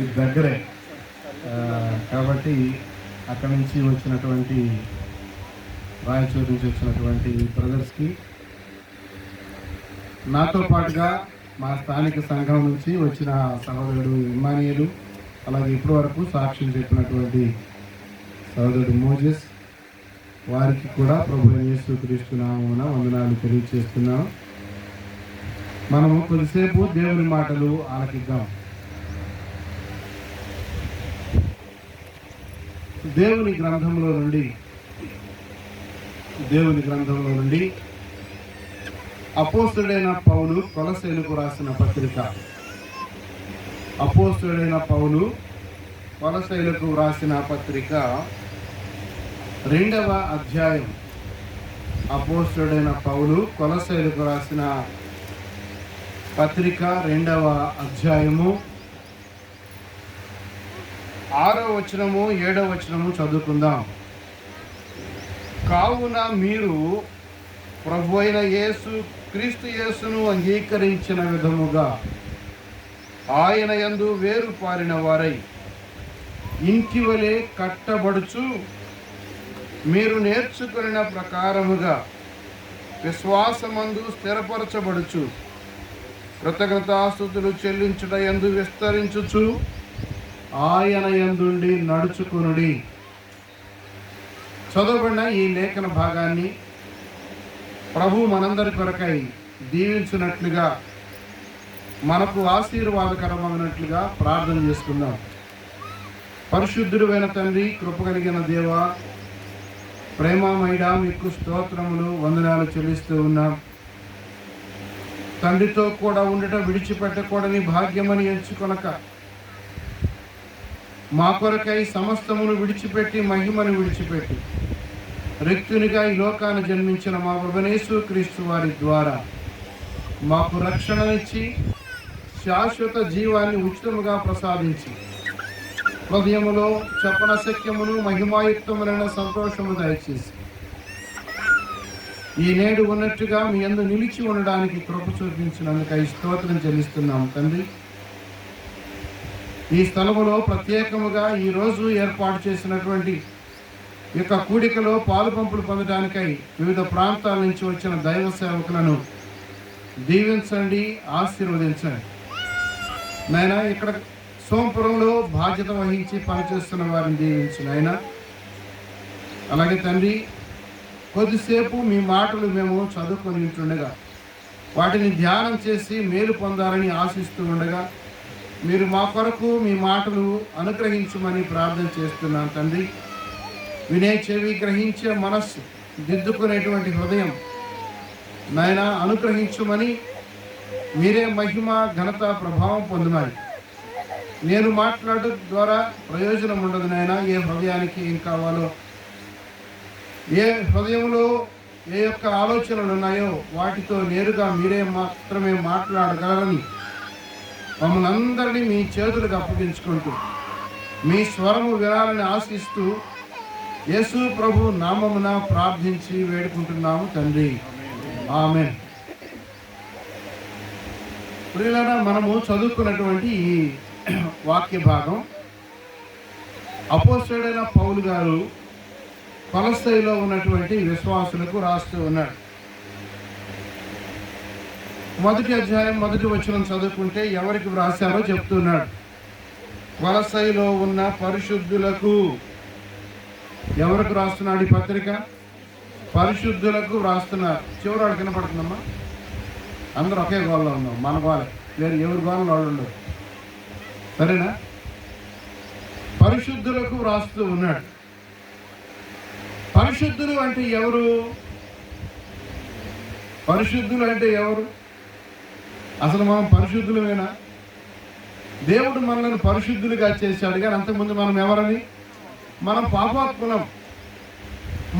ఇది దగ్గరే కాబట్టి అక్కడి నుంచి వచ్చినటువంటి రాయచూరు నుంచి వచ్చినటువంటి బ్రదర్స్కి, నాతో పాటుగా మా స్థానిక సంఘం నుంచి వచ్చిన సహోదరుడు ఇమ్మానియలు, అలాగే ఇప్పటి వరకు సాక్ష్యం చెప్పినటువంటి సహోదరుడు మోజెస్, వారికి కూడా ప్రభు యేసుక్రీస్తు నామమున వందనాలు తెలియజేస్తున్నాం. మనము కొద్దిసేపు దేవుని మాటలు ఆలకిద్దాం. దేవుని గ్రంథంలో నుండి అపోస్తలుడైన పౌలు కొలస్సీయులకు రాసిన పత్రిక. అపోస్తలుడైన పౌలు కొలస్సీయులకు రాసిన పత్రిక 2వ అధ్యాయం. అపోస్తలుడైన పౌలు కొలస్సీయులకు రాసిన పత్రిక 2వ అధ్యాయము 6వ వచనము 7వ వచనము చదువుకుందాం. కావున మీరు ప్రభు అయిన క్రీస్తు యేసును అంగీకరించిన విధముగా ఆయన యందు వేరు పారిన వారై ఇంటి వలె కట్టబడుచు మీరు నేర్చుకున్న ప్రకారముగా విశ్వాసమందు స్థిరపరచబడుచు కృతజ్ఞతాస్తుతులు చెల్లించుట యందు విస్తరించుచు ఆయన యందుండి నడుచుకునుడి. చదవబడిన ఈ లేఖన భాగాన్ని ప్రభు మనందరి కొరకై దీవించినట్లుగా, మనకు ఆశీర్వాదకరమైనట్లుగా ప్రార్థన చేసుకుందాం. పరిశుద్ధుడైన తండ్రి, కృప కలిగిన దేవ, ప్రేమమయుడా, మీకు స్తోత్రములు వందనాలు చెల్లిస్తూ ఉన్నాం. తండ్రితో కూడా ఉండట విడిచిపెట్టకూడని భాగ్యమని ఎంచుకొనక మా కొరకై సమస్తమును విడిచిపెట్టి మహిమను విడిచిపెట్టి రిక్తునిగా ఈ లోకాన్ని జన్మించిన మా ప్రభువైన యేసుక్రీస్తు వారి ద్వారా మాకు రక్షణనిచ్చి శాశ్వత జీవాన్ని ఉచితముగా ప్రసాదించి హృదయములో చెప్పనశక్యమును మహిమాయుక్తములైన సంతోషము దయచేసి ఈ నేడు ఉన్నట్టుగా మీ యందు నిలిచి ఉండడానికి కృప చూపించినందుకై స్తోత్రం చెల్లిస్తున్నాం తండ్రి. ఈ స్థలములో ప్రత్యేకముగా ఈరోజు ఏర్పాటు చేసినటువంటి యొక్క కూడికలో పాలు పంపులు పొందడానికై వివిధ ప్రాంతాల నుంచి వచ్చిన దైవ సేవకులను దీవించండి, ఆశీర్వదించండి. నాయనా, ఇక్కడ సోంపురంలో బాధ్యత వహించి పనిచేస్తున్న వారిని దీవించు నాయనా. అలాగే తండ్రి, కొద్దిసేపు మీ మాటలు మేము చదువుకొని ఉంటుండగా వాటిని ధ్యానం చేసి మేలు పొందాలని ఆశిస్తూ ఉండగా మీరు మా కొరకు మీ మాటలు అనుగ్రహించమని ప్రార్థన చేస్తున్నాను తండ్రి. వినే చెవి, గ్రహించే మనస్సు, దిద్దుకునేటువంటి హృదయం నాయన అనుగ్రహించమని, మీరే మహిమ ఘనత ప్రభావం పొందుమాలి. నేను మాట్లాడడం ద్వారా ప్రయోజనం ఉండదు నాయన. ఏ హృదయానికి ఏం కావాలో, ఏ హృదయంలో ఏ యొక్క ఆలోచనలు ఉన్నాయో వాటితో నేరుగా మీరే మాత్రమే మాట్లాడగలరని మమ్మల్ని అందరినీ మీ చేతులకు అప్పగించుకుంటూ మీ స్వరము వినాలని ఆశిస్తూ యేసు ప్రభు నామమున ప్రార్థించి వేడుకుంటున్నాము తండ్రి, ఆమేన్. ప్రియులారా, మనము చదువుకున్నటువంటి ఈ వాక్య భాగం అపోస్తలుడైన పౌలు గారు కొలస్సీలో ఉన్నటువంటి విశ్వాసులకు రాస్తూ ఉన్నాడు. మొదటి అధ్యాయం 1వ వచనం చదువుకుంటే ఎవరికి వ్రాసారో చెప్తున్నాడు. కొలస్సీలో ఉన్న పరిశుద్ధులకు. ఎవరికి రాస్తున్నాడు ఈ పత్రిక? పరిశుద్ధులకు వ్రాస్తున్నారు. చివరి కనపడుతుందమ్మా, అందరూ ఒకే గోల్లో ఉన్నాం. మన గోలే వేరు, ఎవరి గోళ్ళు వాళ్ళు ఉండదు, సరేనా? పరిశుద్ధులకు వ్రాస్తూ ఉన్నాడు. పరిశుద్ధులు అంటే ఎవరు? పరిశుద్ధులు అంటే ఎవరు? అసలు మనం పరిశుద్ధులమేనా? దేవుడు మనల్ని పరిశుద్ధులుగా చేశాడు, కానీ అంతకుముందు మనం ఎవరని? మనం పాపాత్ములం,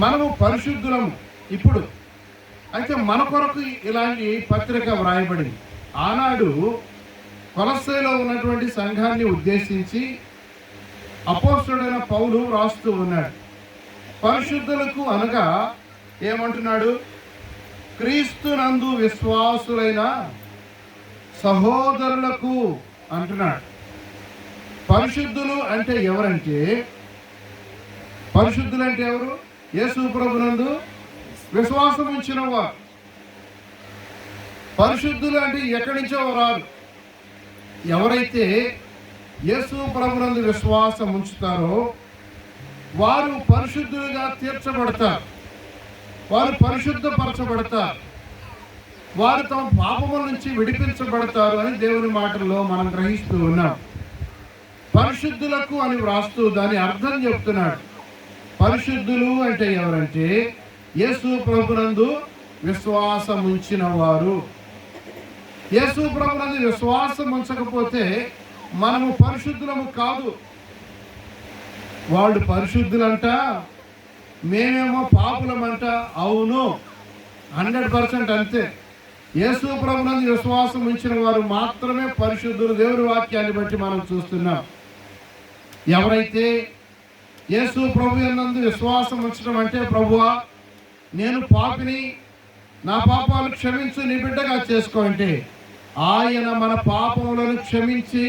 మనము పరిశుద్ధులము ఇప్పుడు. అయితే మన కొరకు ఇలాంటి పత్రిక వ్రాయబడింది. ఆనాడు కొలస్సీలో ఉన్నటువంటి సంఘాన్ని ఉద్దేశించి అపోస్తలుడైన పౌలు రాస్తూ ఉన్నాడు. పరిశుద్ధులకు అనగా ఏమంటున్నాడు? క్రీస్తునందు విశ్వాసులైన సహోదరులకు అంటున్నాడు. పరిశుద్ధులు అంటే ఎవరంటే, పరిశుద్ధులు అంటే ఎవరు? యేసు ప్రభునందు విశ్వాసం ఉంచిన వారు. పరిశుద్ధులు అంటే ఎక్కడి నుంచో రారు. ఎవరైతే యేసు ప్రభునందు విశ్వాసం ఉంచుతారో వారు పరిశుద్ధులుగా తీర్చబడతారు, వారు పరిశుద్ధపరచబడతారు, వారు తమ పాపముల నుంచి విడిపించబడతారు అని దేవుని మాటల్లో మనం గ్రహిస్తూ ఉన్నాం. పరిశుద్ధులకు అని వ్రాస్తూ దాని అర్థం చెప్తున్నాడు. పరిశుద్ధులు అంటే ఎవరంటే యేసు ప్రభునందు విశ్వాసం ఉంచిన వారు. యేసు ప్రభునందు విశ్వాసం ఉంచకపోతే మనము పరిశుద్ధులము కాదు. వాళ్ళు పరిశుద్ధులంట, మేమేమో పాపులమంట. అవును, 100% అంతే. యేసు ప్రభునందు విశ్వాసం ఉంచిన వారు మాత్రమే పరిశుద్ధులు. దేవుని వాక్యాన్ని బట్టి మనం చూస్తున్నాం. ఎవరైతే యేసు ప్రభు యందు విశ్వాసం ఉంచడం అంటే, ప్రభువా నేను పాపిని, నా పాపాలు క్షమించు, నీ బిడ్డగా చేసుకో అంటే ఆయన మన పాపములను క్షమించి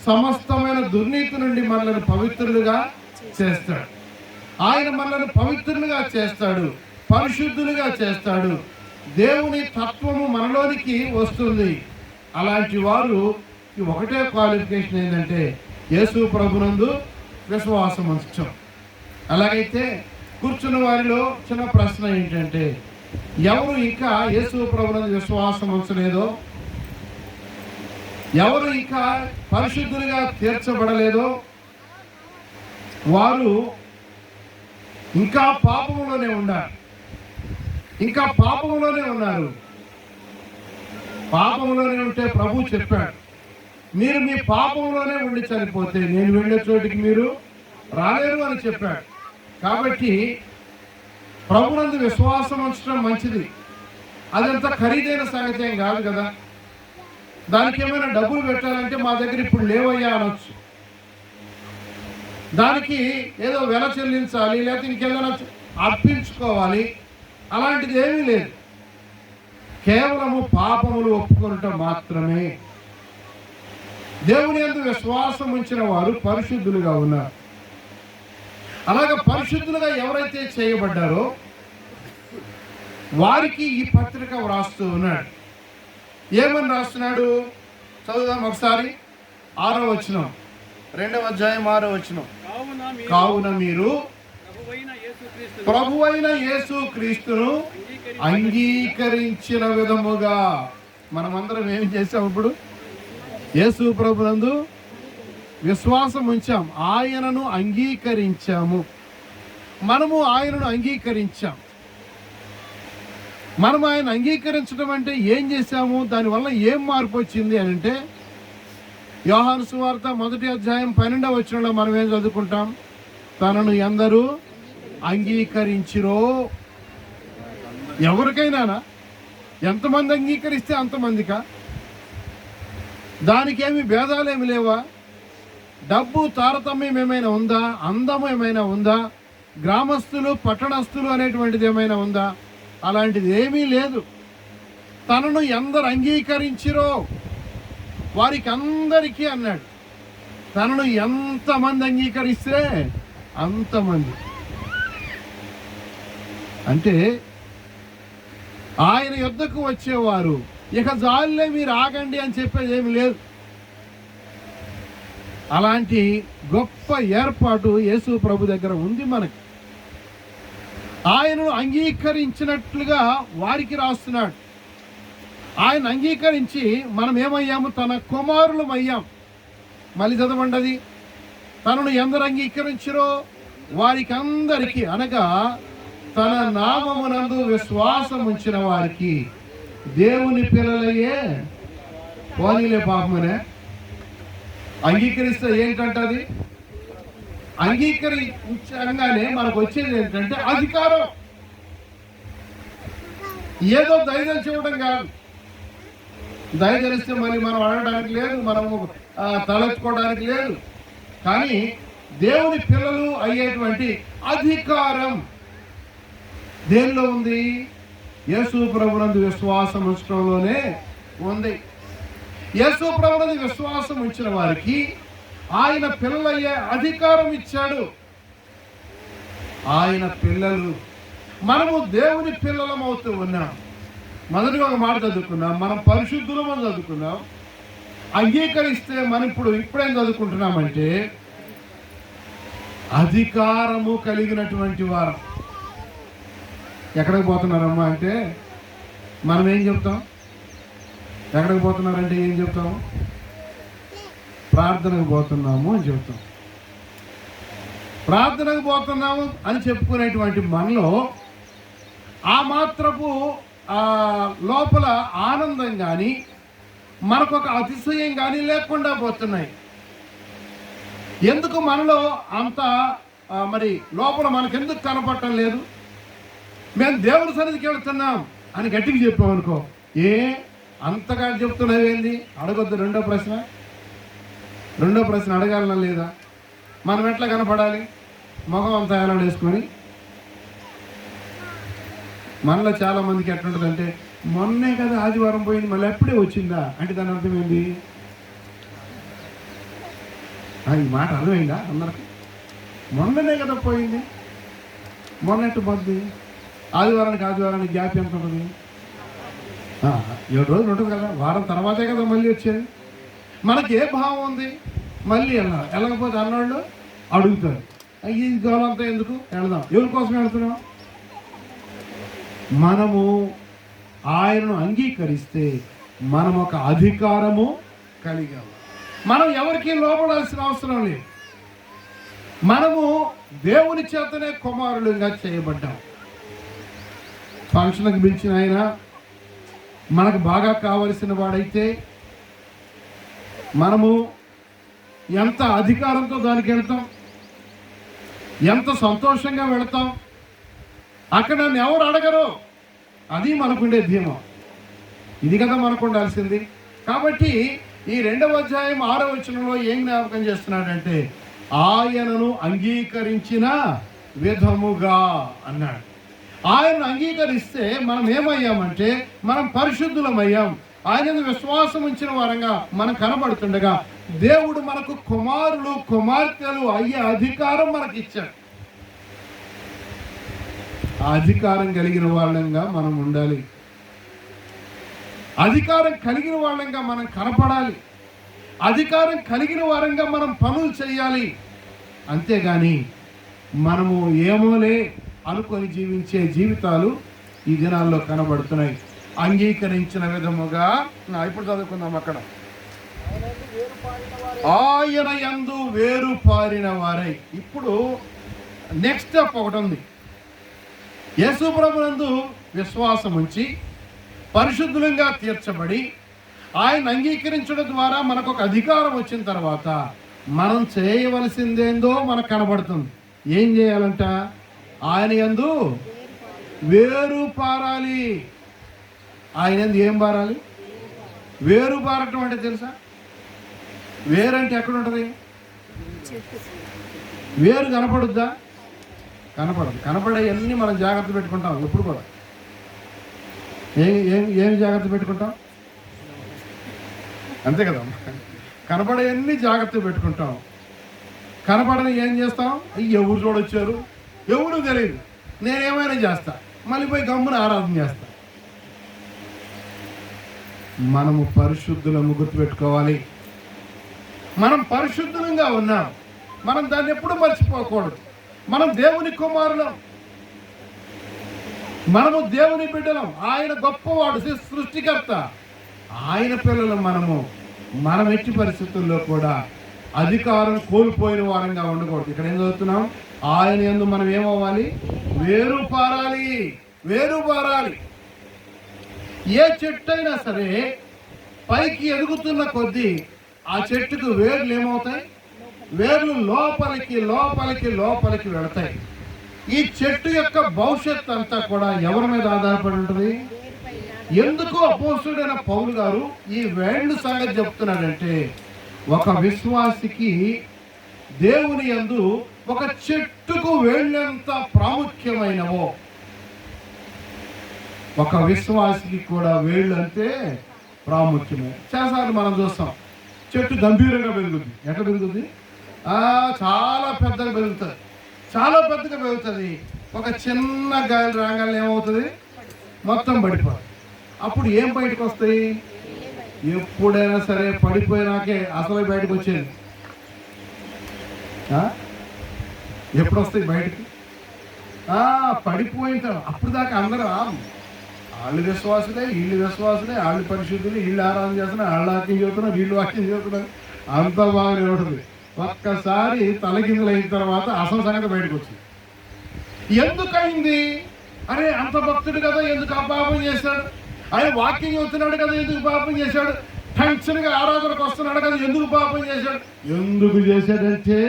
సమస్తమైన దుర్నీతి నుండి మనల్ని పవిత్రులుగా చేస్తాడు. ఆయన మనల్ని పవిత్రులుగా చేస్తాడు, పరిశుద్ధులుగా చేస్తాడు. దేవుని తత్వము మనలోనికి వస్తుంది. అలాంటి వారు ఒకటే క్వాలిఫికేషన్ ఏంటంటే యేసు ప్రభునందు విశ్వాసం ఉంచడం. అలాగైతే కూర్చున్న వారిలో చిన్న ప్రశ్న ఏంటంటే, ఎవరు ఇంకా యేసు ప్రభునందు విశ్వాసం ఉంచలేదో, ఎవరు ఇంకా పరిశుద్ధులుగా తీర్చబడలేదో వారు ఇంకా పాపంలోనే ఉన్నారు. ఇంకా పాపంలోనే ఉన్నారు. పాపంలోనే ఉంటే ప్రభు చెప్పాడు, మీరు మీ పాపంలోనే ఉండి చనిపోతే నేను వెళ్ళే చోటికి మీరు రాలేరు అని చెప్పాడు. కాబట్టి ప్రభునందు విశ్వాసం ఉంచడం మంచిది. అదంతా ఖరీదైన సంగతి ఏం కాదు కదా. దానికి ఏమైనా డబ్బులు పెట్టాలంటే మా దగ్గర ఇప్పుడు లేవయ్యా అనొచ్చు. దానికి ఏదో వెల చెల్లించాలి, లేకపోతే ఇంకేదైనా అర్పించుకోవాలి. అలాంటిది ఏమీ లేదు. కేవలము పాపములు ఒప్పుకొనటం మాత్రమే. దేవుని యందు విశ్వాసం ఉంచిన వారు పరిశుద్ధులుగా ఉన్నారు. అలాగే పరిశుద్ధులుగా ఎవరైతే చేయబడ్డారో వారికి ఈ పత్రిక వ్రాస్తూ ఉన్నాడు. ఏమని రాస్తున్నాడు చదువుదాం ఒకసారి. 6వ వచనం, 2వ అధ్యాయం 6వ వచనం. కావున మీరు ప్రభువైన యేసు క్రీస్తును అంగీకరించిన విధముగా. మనమందరం ఏం చేసాం? ఇప్పుడు యేసు ప్రభునందు విశ్వాసం ఉంచాం, ఆయనను అంగీకరించాము. మనము ఆయనను అంగీకరించాం. మనం ఆయన అంగీకరించడం అంటే ఏం చేశాము, దానివల్ల ఏం మార్పు వచ్చింది అని అంటే, యోహాను సువార్త 1వ అధ్యాయం 12వ వచనంలో మనం ఏం చదువుకుంటాం? తనను ఎందరూ అంగీకరించిరో. ఎవరికైనా ఎంతమంది అంగీకరిస్తే అంతమందికా? దానికేమి భేదాలేమి లేవా? డబ్బు తారతమ్యం ఏమైనా ఉందా? అందం ఏమైనా ఉందా? గ్రామస్తులు పట్టణస్తులు అనేటువంటిది ఏమైనా ఉందా? అలాంటిది ఏమీ లేదు. తనను ఎందరు అంగీకరించిరో వారికి అందరికీ అన్నాడు. తనను ఎంతమంది అంగీకరిస్తే అంతమంది. అంటే ఆయన యొద్దకు వచ్చేవారు ఇక జాలిలే మీరు ఆగండి అని చెప్పేది ఏమి లేదు. అలాంటి గొప్ప ఏర్పాటు యేసు ప్రభు దగ్గర ఉంది మనకి. ఆయనను అంగీకరించినట్లుగా వారికి రాస్తున్నాడు. ఆయన అంగీకరించి మనం ఏమయ్యాము? తన కుమారులం అయ్యాం. మళ్ళీ చదవండి. తనను ఎందరు అంగీకరించిరో వారికి అందరికీ, అనగా తన నామమునందు విశ్వాసం ఉంచిన వారికి దేవుని పిల్లలయ్యే. పోనీలే పాపమనే. అంగీకరిస్తే ఏంటంటది? అంగీకరించగానే మనకు వచ్చేది ఏంటంటే అధికారం. ఏదో ధైర్యం చూడడం కాదు. దయచేస్తే మళ్ళీ మనం అడగడానికి లేదు, మనము తలెత్తుకోవడానికి లేదు. కానీ దేవుని పిల్లలు అయ్యేటువంటి అధికారం దేనిలో ఉంది? యేసు ప్రభునందు విశ్వాసం ఉంచడంలోనే ఉంది. యేసు ప్రభునందు విశ్వాసం ఉంచిన వారికి ఆయన పిల్లలయ్యే అధికారం ఇచ్చాడు. ఆయన పిల్లలు, మనము దేవుని పిల్లలం అవుతూ ఉన్నాం. మొదటిగా ఒక మాట చదువుకున్నాం, మనం పరిశుద్ధులం అని చదువుకున్నాం. అంగీకరిస్తే మనం ఇప్పుడేం చదువుకుంటున్నామంటే అధికారము కలిగినటువంటి వారు. ఎక్కడికి పోతున్నారమ్మా అంటే మనం ఏం చెప్తాం? ఎక్కడికి పోతున్నారంటే ఏం చెప్తాము? ప్రార్థనకు పోతున్నాము అని చెప్తాం. ప్రార్థనకు పోతున్నాము అని చెప్పుకునేటువంటి మనలో ఆ మాత్రపు లోపల ఆనందం కానీ మనకు ఒక అతిశయం కానీ లేకుండా పోతున్నాయి. ఎందుకు మనలో అంత మరి లోపల మనకెందుకు కనపడటం లేదు? మేము దేవుని సన్నిధికి వెళ్తున్నాం అని గట్టిగా చెప్పామనుకో, అంతగా చెప్తున్నావేంది? అడగొద్దు. రెండో ప్రశ్న అడగాలన్నా లేదా? మనం ఎట్లా కనపడాలి? మొహం అంతా ఎలా వేసుకొని. మనలో చాలా మందికి ఎట్లుంటుందంటే, మొన్నే కదా ఆదివారం పోయింది, మళ్ళీ ఎప్పుడే వచ్చిందా అంటే దాని అర్థం ఏంటి? ఈ మాట అర్థమైందా అందరికి? మొన్ననే కదా పోయింది, మొన్నట్టు పోద్ది. ఆదివారానికి గ్యాప్ ఎంత ఉంటుంది? 7 రోజులు ఉంటుంది కదా, వారం తర్వాతే కదా మళ్ళీ వచ్చేది. మనకి ఏ భావం ఉంది? మళ్ళీ వెళ్ళకపోతే అన్నోళ్ళు అడుగుతారు, ఈ గోలంతా ఎందుకు, వెళదాం. ఎవరి కోసం వెళుతున్నాం? మనము ఆయనను అంగీకరిస్తే మనం ఒక అధికారము కలిగాం. మనం ఎవరికి లోపడాల్సిన అవసరం లేదు. మనము దేవుని చేతనే కుమారులుగా చేయబడ్డాం. ఫంక్షన్కి పిలిచిన ఆయన మనకు బాగా కావలసిన వాడైతే మనము ఎంత అధికారంతో దానికి వెళ్తాం, ఎంత సంతోషంగా వెళతాం. అక్కడ నన్ను ఎవరు అడగరు, అది మనకుండే ధీమం. ఇది కదా మనకు ఉండాల్సింది. కాబట్టి ఈ 2వ అధ్యాయం 6వ వచనంలో ఏం జ్ఞాపకం చేస్తున్నాడంటే ఆయనను అంగీకరించిన విధముగా అన్నాడు. ఆయనను అంగీకరిస్తే మనం ఏమయ్యామంటే మనం పరిశుద్ధులమయ్యాం. ఆయన విశ్వాసం ఉంచిన వారంగా మనం కనబడుతుండగా దేవుడు మనకు కుమారులు కుమార్తెలు అయ్యే అధికారం మనకి ఇచ్చాడు. ఆ అధికారం కలిగిన వాళ్ళంగా మనం ఉండాలి. అధికారం కలిగిన వాళ్ళంగా మనం కనపడాలి. అధికారం కలిగిన వారంగా మనం పనులు చేయాలి. అంతేగాని మనము ఏమోలే అనుకొని జీవించే జీవితాలు ఈ దినాల్లో కనబడుతున్నాయి. అంగీకరించిన విధముగా ఇప్పుడు చదువుకుందాం. అక్కడ ఆయన యందు వేరు పారిన వారై. ఇప్పుడు నెక్స్ట్ స్టెప్ ఒకటి ఉంది. యేసు ప్రభునందు విశ్వాసం ఉంచి పరిశుద్ధులంగా తీర్చబడి ఆయన అంగీకరించడం ద్వారా మనకు ఒక అధికారం వచ్చిన తర్వాత మనం చేయవలసిందేందో మనకు కనబడుతుంది. ఏం చేయాలంట? ఆయన యందు వేరు పారాలి. ఆయన యందు ఏం పారాలి? వేరు పారటం అంటే తెలుసా? వేరంటే ఎక్కడ ఉంటుంది? వేరు కనపడుద్దా? కనపడదు. కనపడేవన్నీ మనం జాగ్రత్త పెట్టుకుంటాం. ఎప్పుడు కూడా ఏమి జాగ్రత్త పెట్టుకుంటాం? అంతే కదా, కనపడేవన్నీ జాగ్రత్త పెట్టుకుంటాం. కనపడని ఏం చేస్తాం? ఎవరు చూడొచ్చారు, ఎవరు తెలియదు, నేనేమైనా చేస్తా, మళ్ళీ పోయి గమ్మున ఆరాధన చేస్తా. మనము పరిశుద్ధులను గుర్తుపెట్టుకోవాలి. మనం పరిశుద్ధులంగా ఉన్నాం. మనం దాన్ని ఎప్పుడు మర్చిపోకూడదు. మనం దేవుని కుమారులం, మనము దేవుని బిడ్డలం. ఆయన గొప్పవాడు, సృష్టికర్త. ఆయన పిల్లలు మనం ఎట్టి పరిస్థితుల్లో కూడా అధికారం కోల్పోయిన వారంగా ఉండకూడదు. ఇక్కడ ఏం చదువుతున్నాం? ఆయన యందు మనం ఏమవ్వాలి? వేరు పారాలి. వేరు పారాలి. ఏ చెట్టు అయినా సరే పైకి ఎదుగుతున్న కొద్దీ ఆ చెట్టుకు వేర్లు ఏమవుతాయి? వేర్లు లోపలికి లోపలికి లోపలికి వెళతాయి. ఈ చెట్టు యొక్క భవిష్యత్తు అంతా కూడా ఎవరి మీద ఆధారపడి ఉంటుంది? ఎందుకు అపోస్తుడైన పౌలు గారు ఈ వేళ్ళు సంగతి చెప్తున్నాడంటే, ఒక విశ్వాసికి దేవుని యందు ఒక చెట్టుకు వేళ్ళెంత ప్రాముఖ్యమైనవో ఒక విశ్వాసికి కూడా వేళ్ళు అంటే ప్రాముఖ్యమే. చాలాసార్లు మనం చూస్తాం, చెట్టు గంభీరంగా పెరుగుతుంది. ఎట్లా పెరుగుతుంది? చాలా పెద్దగా పెరుగుతుంది. చాలా పెద్దగా పెరుగుతుంది. ఒక చిన్న గాలి రాగానే ఏమవుతుంది? మొత్తం పడిపోతుంది. అప్పుడు ఏం బయటకు వస్తాయి? ఎప్పుడైనా సరే పడిపోయినాకే అసలు బయటకు వచ్చేది. ఎప్పుడు వస్తాయి బయటకు? పడిపోయిన తర్వాత. అప్పుడు దాకా అందరూ వాళ్ళు విశ్వాసులే, వీళ్ళు విశ్వాసులే, వాళ్ళు పరిశుద్ధులు, వీళ్ళు ఆరాధన చేస్తున్నారు, వాళ్ళు వాక్యం చెబుతున్నారు, వీళ్ళు వాక్యం చెబుతున్నారు, అంత బాగానే ఉంటుంది. ఒక్కసారి తలకిందులు అయిన తర్వాత అసలు సంగతి బయటకు వచ్చింది. ఎందుకయింది? అరే అంత భక్తుడు కదా, ఎందుకు ఆ పాపం చేశాడు? ఆయన వాక్యం చెబుతున్నాడు కదా, ఎందుకు పాపం చేశాడు? టెన్షన్గా ఆరాధనకు వస్తున్నాడు కదా, ఎందుకు పాపం చేశాడు? ఎందుకు చేశాడంటే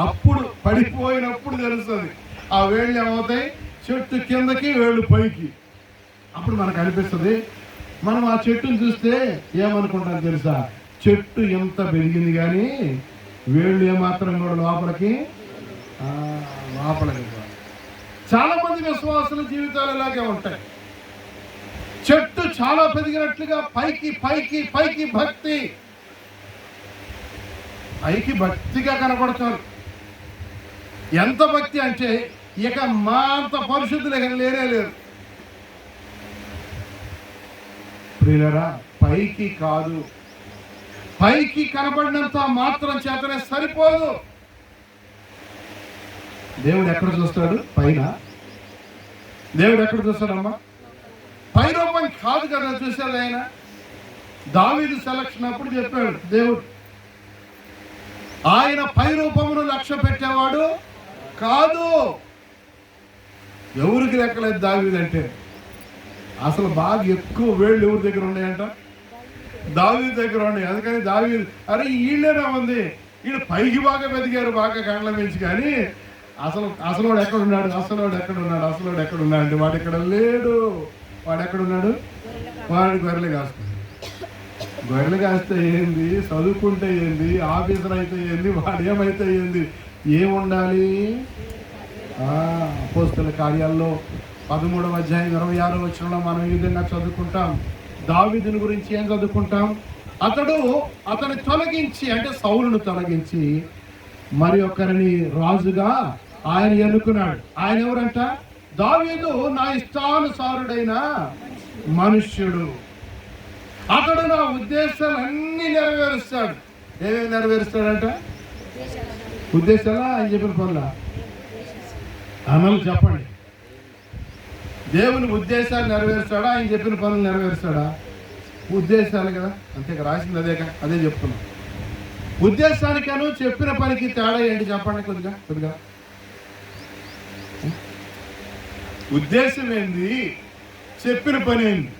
అప్పుడు పడిపోయినప్పుడు తెలుస్తుంది. ఆ వేళ్ళు ఏమవుతాయి? చెట్టు కిందకి, వేళ్ళు పైకి. అప్పుడు మనకు అనిపిస్తుంది, మనం ఆ చెట్టును చూస్తే ఏమనుకుంటాం తెలుసా? చెట్టు ఎంత పెరిగింది కానీ వేళ్ళు ఏమాత్రం కూడా లోపలికి. చాలా మంది విశ్వాసుల జీవితాలు ఇలాగే ఉంటాయి. చెట్టు చాలా పెరిగినట్లుగా పైకి పైకి పైకి భక్తి, పైకి భక్తిగా కనపడతారు. ఎంత భక్తి అంటే ఇక మా అంత పరిశుద్ధులు లేనే లేరు. ప్రియులారా, పైకి కాదు, పైకి కనబడినంత మాత్రం చేతనే సరిపోదు. దేవుడు ఎక్కడ చూస్తాడు? పైన. దేవుడు ఎక్కడ చూస్తాడమ్మా? పై రూపం కాదు కదా చూసేది. ఆయన దావీదు సెలక్షన్ అప్పుడు చెప్పాడు దేవుడు, ఆయన పై రూపమును లక్ష్య పెట్టేవాడు కాదు. ఎవరికి లెక్కలేదు దావీదు అంటే. అసలు బాగా ఎక్కువ వేళ్ళు ఎవరి దగ్గర ఉన్నాయంట? దావీదు దగ్గర ఉన్నాయి. అందుకని దావీదు, అరే వీళ్ళేనా ఉంది, వీళ్ళు పైకి బాగా వెతికారు, బాగా కండ్ల మించి, కానీ అసలోడు ఎక్కడున్నాడు? అసలోడు ఎక్కడున్నాడు అంటే వాడు ఇక్కడ లేడు. వాడు ఎక్కడున్నాడు? వాడు గొర్రెలు కాస్తున్నాడు. గొర్రెలు కాస్తే ఏంది, చదువుకుంటే ఏంది, ఆఫీసర్ అయితే ఏంది, వాడు ఏమైతే ఏంది, ఏముండాలి? అపోస్తలుల కార్యాల్లో 13వ అధ్యాయం 26వ వచనంలో మనం ఈ విధంగా చదువుకుంటాం. దావీదుని గురించి ఏం చదువుకుంటాం? అతను తొలగించి, అంటే సౌలును తొలగించి మరి ఒకరిని రాజుగా ఆయన ఎన్నుకున్నాడు. ఆయన ఎవరంట? దావీదు నా ఇష్టానుసారుడైన మనుష్యుడు, అతడు నా ఉద్దేశాలన్నీ నెరవేరుస్తాడు. ఏమేమి నెరవేరుస్తాడంట? ఉద్దేశాలా? ఆయన చెప్పిన పనుల అమలు చెప్పండి. దేవుని ఉద్దేశాలు నెరవేరుస్తాడా? ఆయన చెప్పిన పనులు నెరవేరుస్తాడా? ఉద్దేశాలు కదా, అంతే రాసింది అదే చెప్తున్నాం. ఉద్దేశానికను చెప్పిన పనికి తేడా ఏంటి చెప్పండి కొద్దిగా. ఉద్దేశం ఏంది, చెప్పిన పని ఏంది?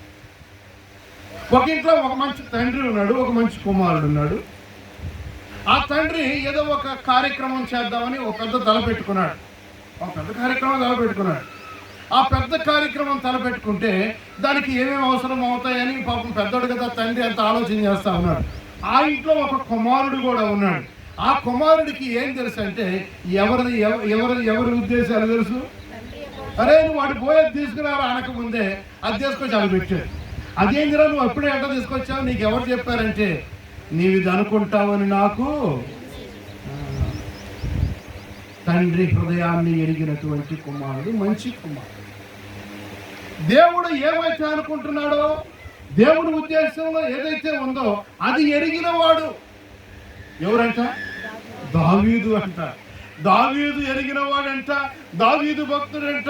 ఒక ఇంట్లో ఒక మంచి తండ్రి ఉన్నాడు, ఒక మంచి కుమారుడు ఉన్నాడు. ఆ తండ్రి ఏదో ఒక కార్యక్రమం చేద్దామని ఒక పెద్ద తలపెట్టుకున్నాడు. ఆ పెద్ద కార్యక్రమం తలపెట్టుకుంటే దానికి ఏమేమి అవసరం అవుతాయని పాపం పెద్దోడు కదా తండ్రి అంత ఆలోచన చేస్తా ఉన్నాడు. ఆ ఇంట్లో ఒక కుమారుడు కూడా ఉన్నాడు. ఆ కుమారుడికి ఏం తెలుసు అంటే ఎవరి ఉద్దేశాలు తెలుసు. అరే నువ్వు వాడు పోయేది తీసుకురారా అనకముందే అది తీసుకొచ్చి అవి పెట్టాడు. అదేందిరా నువ్వు ఎప్పుడే ఎట్లా తీసుకొచ్చావు, నీకు ఎవరు చెప్పారంటే నీవు ఇది అనుకుంటావని నాకు. తండ్రి హృదయాన్ని ఎరిగినటువంటి కుమారుడు, మంచి కుమారుడు. దేవుడు ఏమైతే అనుకుంటున్నాడో, దేవుడి ఉద్దేశంలో ఏదైతే ఉందో అది ఎరిగిన వాడు ఎవరంట? దావీదు అంట. దావీదు ఎరిగిన వాడంట, దావీదు భక్తుడంట,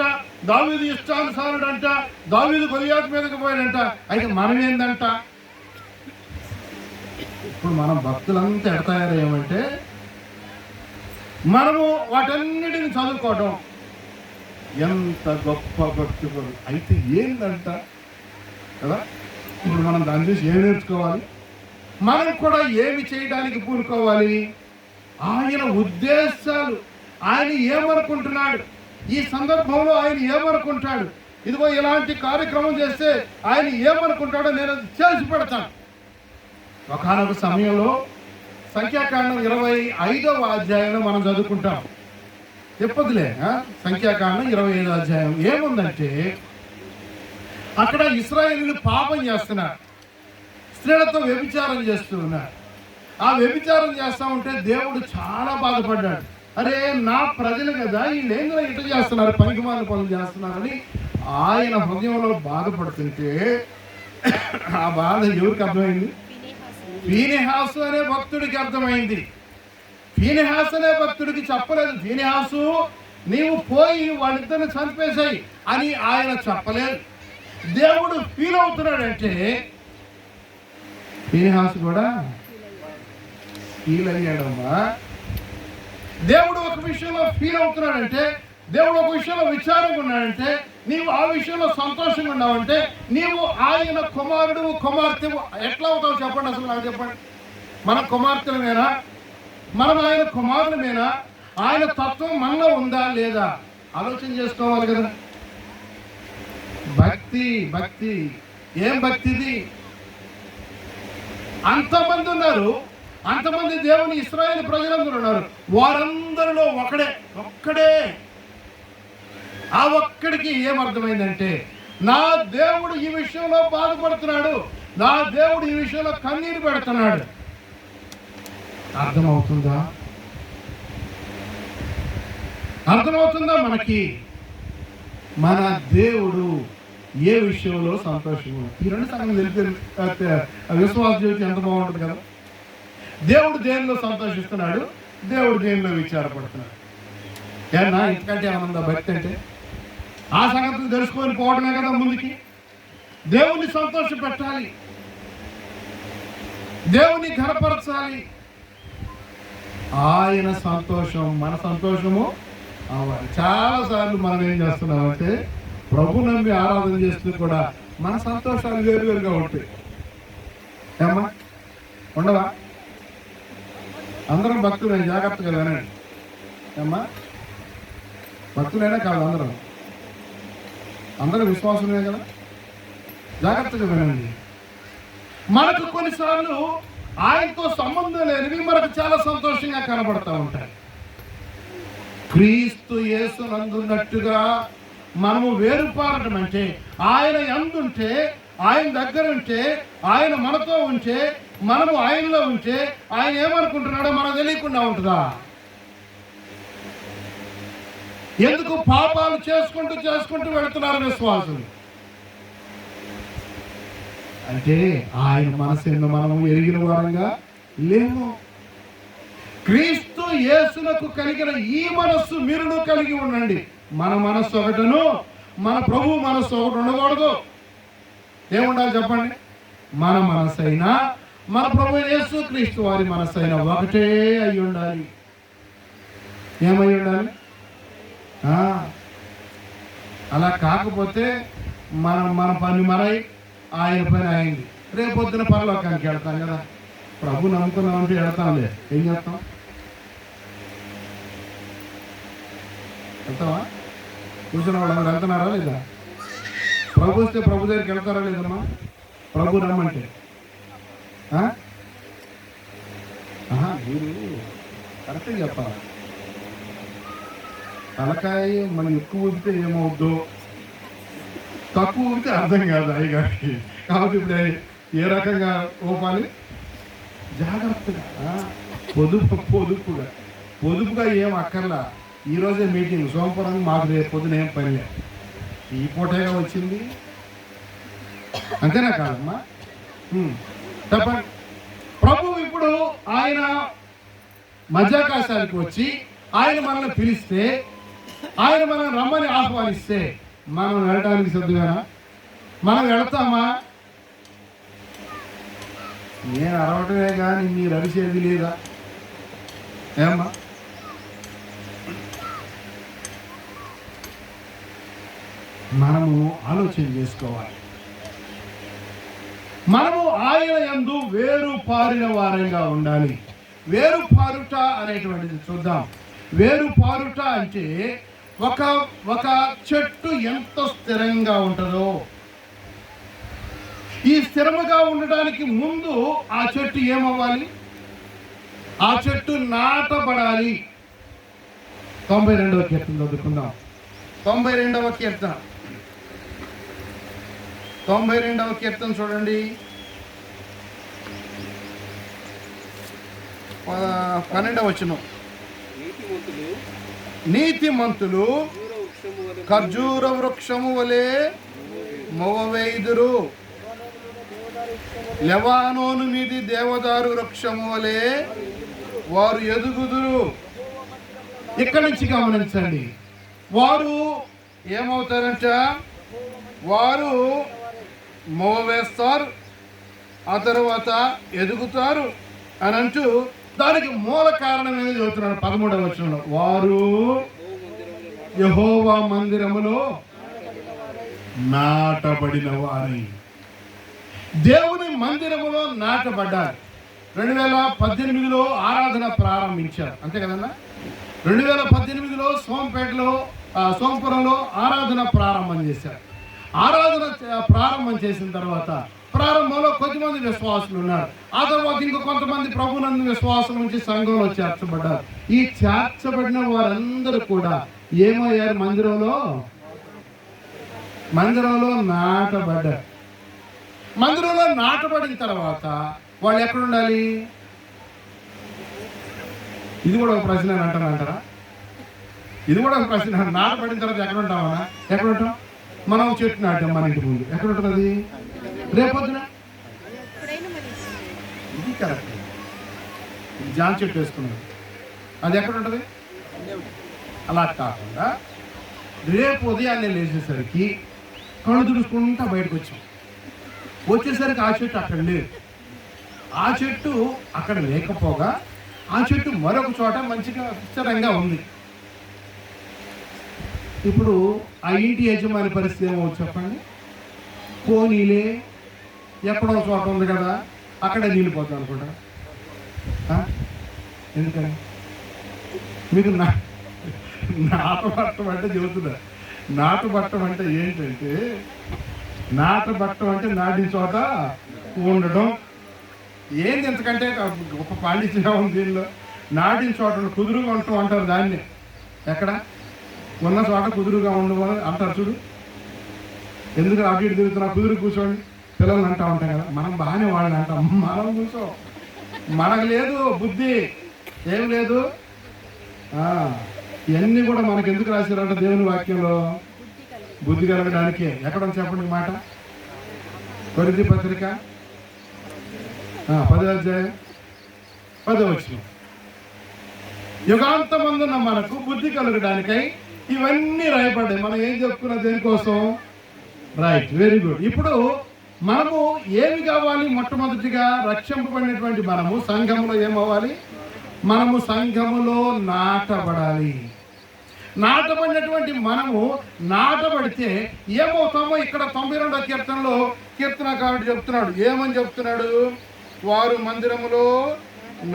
దావీదు ఇష్టానుసారుడంట, దావీదు గొలియాతు మీదకి పోయాడంట. అయితే మనం ఏందంట? ఇప్పుడు మనం భక్తులంతా ఎడతాయారేమంటే మనము వాటన్నిటిని చదువుకోవడం. ఎంత గొప్ప భక్తుడు అయితే ఏందంట కదా. ఇప్పుడు మనం దాని చూసి ఏం నేర్చుకోవాలి? మనం కూడా ఏమి చేయడానికి పూనుకోవాలి? ఆయన ఉద్దేశాలు, ఆయన ఏమనుకుంటున్నాడు, ఈ సందర్భంలో ఆయన ఏమనుకుంటాడు, ఇదిగో ఇలాంటి కార్యక్రమం చేస్తే ఆయన ఏమనుకుంటాడో నేను చేసి పెడతాను. ఒకనొక సమయంలో సంఖ్యాకాండం 25వ అధ్యాయంలో మనం చదువుకుంటాం. చెప్పదులే, సంఖ్యాకాండం 25వ అధ్యాయం ఏముందంటే అక్కడ ఇశ్రాయేలీయులు పాపం చేస్తున్నారు. స్త్రీలతో వ్యభిచారం చేస్తూ ఉన్నాడు. ఆ వ్యభిచారం చేస్తా ఉంటే దేవుడు చాలా బాధపడ్డాడు. అరే, నా ప్రజలు కదా, వీళ్ళు ఏందో ఇట చేస్తున్నారు, పనికిమాలిన పనులు చేస్తున్నారని ఆయన హృదయంలో బాధపడుతుంటే ఆ బాధ ఎవరికి అర్థమైంది? ఫీనెహాసు అనే భక్తుడికి అర్థమైంది. ఫీనెహాసు అనే భక్తుడికి చెప్పలేదు, ఫీనెహాసు నీవు పోయి వాళ్ళిద్దరిని చంపేశాయి అని ఆయన చెప్పలేదు. దేవుడు ఫీల్ అవుతున్నాడంటే ఫీనెహాసు కూడా ఫీల్ అయ్యాడమ్మా. దేవుడు ఒక విషయంలో ఫీల్ అవుతున్నాడంటే, దేవుడు ఒక విషయంలో విచారంగా ఉన్నాడంటే, నీవు ఆ విషయంలో సంతోషంగా ఉన్నావంటే నీవు ఆయన కుమారుడు కుమార్తె ఎట్లా అవుతావు చెప్పండి? అసలు నాకు చెప్పండి. మన కుమార్తెలమేనా? మనం ఆయన కుమారులమేనా? ఆయన తత్వం మనలో ఉందా లేదా ఆలోచన చేసుకోవాలి కదా. భక్తి భక్తి ఏం భక్తిది? అంతమంది ఉన్నారు, అంతమంది దేవుని ఇశ్రాయేలు ప్రజలందరూ ఉన్నారు. వారందరిలో ఒక్కడే ఆ ఒక్కడికి ఏమర్థమైందంటే, నా దేవుడు ఈ విషయంలో బాధపడుతున్నాడు, నా దేవుడు ఈ విషయంలో కన్నీరు పెడుతున్నాడు. అర్థమవుతుందా? అర్థమవుతుందా మనకి? మన దేవుడు ఏ విషయంలో సంతోషంగా? ఈ రెండు సంగతి తెలిపి విశ్వాస జీవితం ఎంత బాగుంటుంది కదా. దేవుడు దేనిలో సంతోషిస్తున్నాడు, దేవుడు దేనిలో విచారపడుతున్నాడు. ఏమన్నా ఇంతకంటే ఏమన్నా భక్తి అంటే ఆ సంగతులు తెలుసుకొని పోవడమే కదా ముందుకి. దేవుని సంతోష పెట్టాలి, దేవుని ఘనపరచాలి. ఆయన సంతోషం మన సంతోషము అవ్వాలి. చాలాసార్లు మనం ఏం చేస్తున్నామంటే ప్రభు నమ్మి ఆరాధన చేస్తూ కూడా మన సంతోషాలు వేరువేరుగా ఉంటాయి. ఏమ్మా ఉండవా? అందరం భక్తులే, జాగ్రత్తగా వినండి. ఏమ్మా భక్తులైనా కాదు, అందరూ విశ్వాసమే కదా. జాగ్రత్తగా వినండి. మనకు కొన్నిసార్లు ఆయనతో సంబంధం లేనివి మనకు చాలా సంతోషంగా కనబడతా ఉంటాయి. క్రీస్తు యేసు నందున్నట్టుగా మనము వేరుపారటం అంటే, ఆయన యందుంటే, ఆయన దగ్గర ఉంటే, ఆయన మనతో ఉంటే, మనము ఆయనలో ఉంటే ఆయన ఏమనుకుంటున్నాడో మనకు తెలియకుండా ఉంటుందా? ఎందుకు పాపాలు చేసుకుంటూ వెళుతున్నారు విశ్వాసులు అంటే, ఆయన మనసును మనము ఎరిగిన వారంగా లేము. క్రీస్తు యేసునకు కలిగిన ఈ మనస్సు మీరును కలిగి ఉండండి. మన మనస్సు ఒకటను, మన ప్రభు మనస్సు ఒకటి ఉండకూడదు. ఏముండాలి చెప్పండి? మన మనస్సు అయినా మన ప్రభు యేసు క్రీస్తు వారి మనస్సు అయినా ఒకటే అయి ఉండాలి. ఏమై ఉండాలి? అలా కాకపోతే మన పని మనై, ఆయన పని అయింది. రేపొద్దున పరలోకానికి వెళ్తాం కదా. ప్రభు నమ్ముకున్నామంటే వెళ్తాంలే, ఏం చేస్తాం? వెళ్తావా? చూసిన వాళ్ళందరూ వెళ్తున్నారా లేదా? ప్రభు వస్తే ప్రభు దగ్గరికి వెళ్తారా లేదమ్మా? ప్రభు రమ్మంటే మీరు కరెక్ట్గా చెప్పాలి. తలకాయ మనం ఎక్కువ ఊపితే ఏమవుద్దో, తక్కువ ఊపితే అర్థం కాదు అయ్యగారికి. కాబట్టి ఇప్పుడు ఏ రకంగా ఊపాలి? జాగ్రత్తగా, పొదుపుగా ఏం అక్కర్లా. ఈరోజే మీటింగ్ సోమపురం, మాకు రేపు పొద్దున ఏం పని లేదు, ఈ పూటగా వచ్చింది, అంతేనా కాదమ్మా? చెప్పండి. ప్రభు ఇప్పుడు ఆయన మధ్యాకాశానికి వచ్చి ఆయన మనల్ని పిలిస్తే, ఆయన మనం రమ్మని ఆహ్వానిస్తే మనం వెళ్ళటానికి సిద్ధమేనా? మనం వెళతామా? నేను అరవటమే కానీ మీరు అరిసేది లేదా? ఏమ్మా? మనము ఆలోచన చేసుకోవాలి. మనము ఆయన యందు వేరు పారిన వారంగా ఉండాలి. వేరు పారుట అనేటువంటిది చూద్దాం. వేరు పారుట అంటే ఒక చెట్టు ఎంత స్థిరంగా ఉంటుందో, ఈ స్థిరముగా ఉండడానికి ముందు ఆ చెట్టు ఏమవ్వాలి? ఆ చెట్టు నాటబడాలి. 92వ కీర్తన చదువుకుందాం. 92వ కీర్తన 92వ కీర్తన చూడండి. 12వ వచనం. నీతిమంతులు ఖర్జూర వృక్షము వలె మొవ్వవేయుదురు, లెబానోను మీది దేవదారు వృక్షము వలె వారు ఎదుగుదురు. ఇక్కడి నుంచి గమనించండి, వారు ఏమవుతారంట? వారు మొవ్వేస్తారు, ఆ తర్వాత ఎదుగుతారు అని అంటూ దానికి మూల కారణం ఏదో చెబుతున్నాడు 13వ వచనంలో. వారు యెహోవా మందిరములో నాటబడిన వారై, దేవుని మందిరములో నాటబడ్డారు. 2018లో ఆరాధన ప్రారంభించారు, అంతే కదన్నా. 2018లో సోంపురంలో ఆరాధన ప్రారంభం చేశారు. ఆరాధన ప్రారంభం చేసిన తర్వాత ప్రారంభంలో కొద్దిమంది విశ్వాసులు ఉన్నారు. ఆ తర్వాత ఇంకో కొంతమంది ప్రభునందు విశ్వాసం నుంచి సంఘంలో చేర్చబడ్డారు. ఈ చేర్చబడిన వారందరూ కూడా ఏమయ్యారు? మందిరంలో నాటబడ్డారు. మందిరంలో నాటబడిన తర్వాత వాళ్ళు ఎక్కడ ఉండాలి? ఇది కూడా ఒక ప్రశ్న అంటారా? ఇది కూడా ఒక ప్రశ్న. నాటబడిన తర్వాత ఎక్కడ ఉంటామన్నా? ఎక్కడ ఉంటాం? మనం చెట్టు నాటాం మన ఇంటి ముందు, ఎక్కడ ఉంటుంది? రేపొద్దున ఇది కరెక్ట్. జాన్ చెట్టు వేసుకున్నాడు, అది ఎక్కడ ఉంటుంది? అలా కాకుండా రేపు ఉదయాన్నే లేచేసరికి కళ్ళు తుడుచుకుంటా బయటకు వచ్చేసరికి ఆ చెట్టు అక్కడ లేదు. ఆ చెట్టు అక్కడ లేకపోగా ఆ చెట్టు మరొక చోట మంచిగా విస్తరంగా ఉంది. ఇప్పుడు ఆ ఇంటి యజమాని పరిస్థితి ఏమో చెప్పండి. పోనీలే, ఎక్కడో చోట ఉంది కదా, అక్కడే నీళ్ళు పోతాం అనుకుంటా. ఎందుకని? మీకు నాటబట్టం అంటే చెబుతున్నా. నాటబట్టం అంటే ఏంటంటే, నాటబట్టం అంటే నాటిన చోట ఉండడం. ఏంది ఎంతకంటే గొప్ప పాండిత్యం ఉంది దీనిలో. నాటిన చోట కుదురుగా ఉండటం అంటారు దాన్ని. ఎక్కడ ఉన్న చోట కుదురుగా ఉండమని అంటారు చూడు. ఎందుకు అటు ఇటు తిరుగుతున్నా, కుదురు కూర్చోండి పిల్లలు అంటూ ఉంటాం కదా. మనం బాగానే వాళ్ళని అంటాం, మనం కూర్చో, మనకు లేదు బుద్ధి, ఏం లేదు. ఇవన్నీ కూడా మనకు ఎందుకు రాశారంటే దేవుని వాక్యంలో బుద్ధి కలగడానికే. ఎక్కడ చెప్పండి మాట. కొరింథీ పత్రిక 10వ అధ్యాయం 10వ వచనం. యుగాంతమందున మనకు బుద్ధి కలగడానికై ఇవన్నీ రాయబడ్డాయి. మనం ఏం చెప్పుకున్న దేనికోసం? Right, very good. ఇప్పుడు మనము ఏమి కావాలి? మొట్టమొదటిగా రక్షింపబడినటువంటి మనము సంఘములో ఏమవ్వాలి? మనము సంఘములో నాటబడాలి. నాటబడినటువంటి మనము నాటబడితే ఏమవుతామో ఇక్కడ 92వ కీర్తనలో కీర్తనకారుడు చెప్తున్నాడు. ఏమని చెప్తున్నాడు? వారు మందిరములో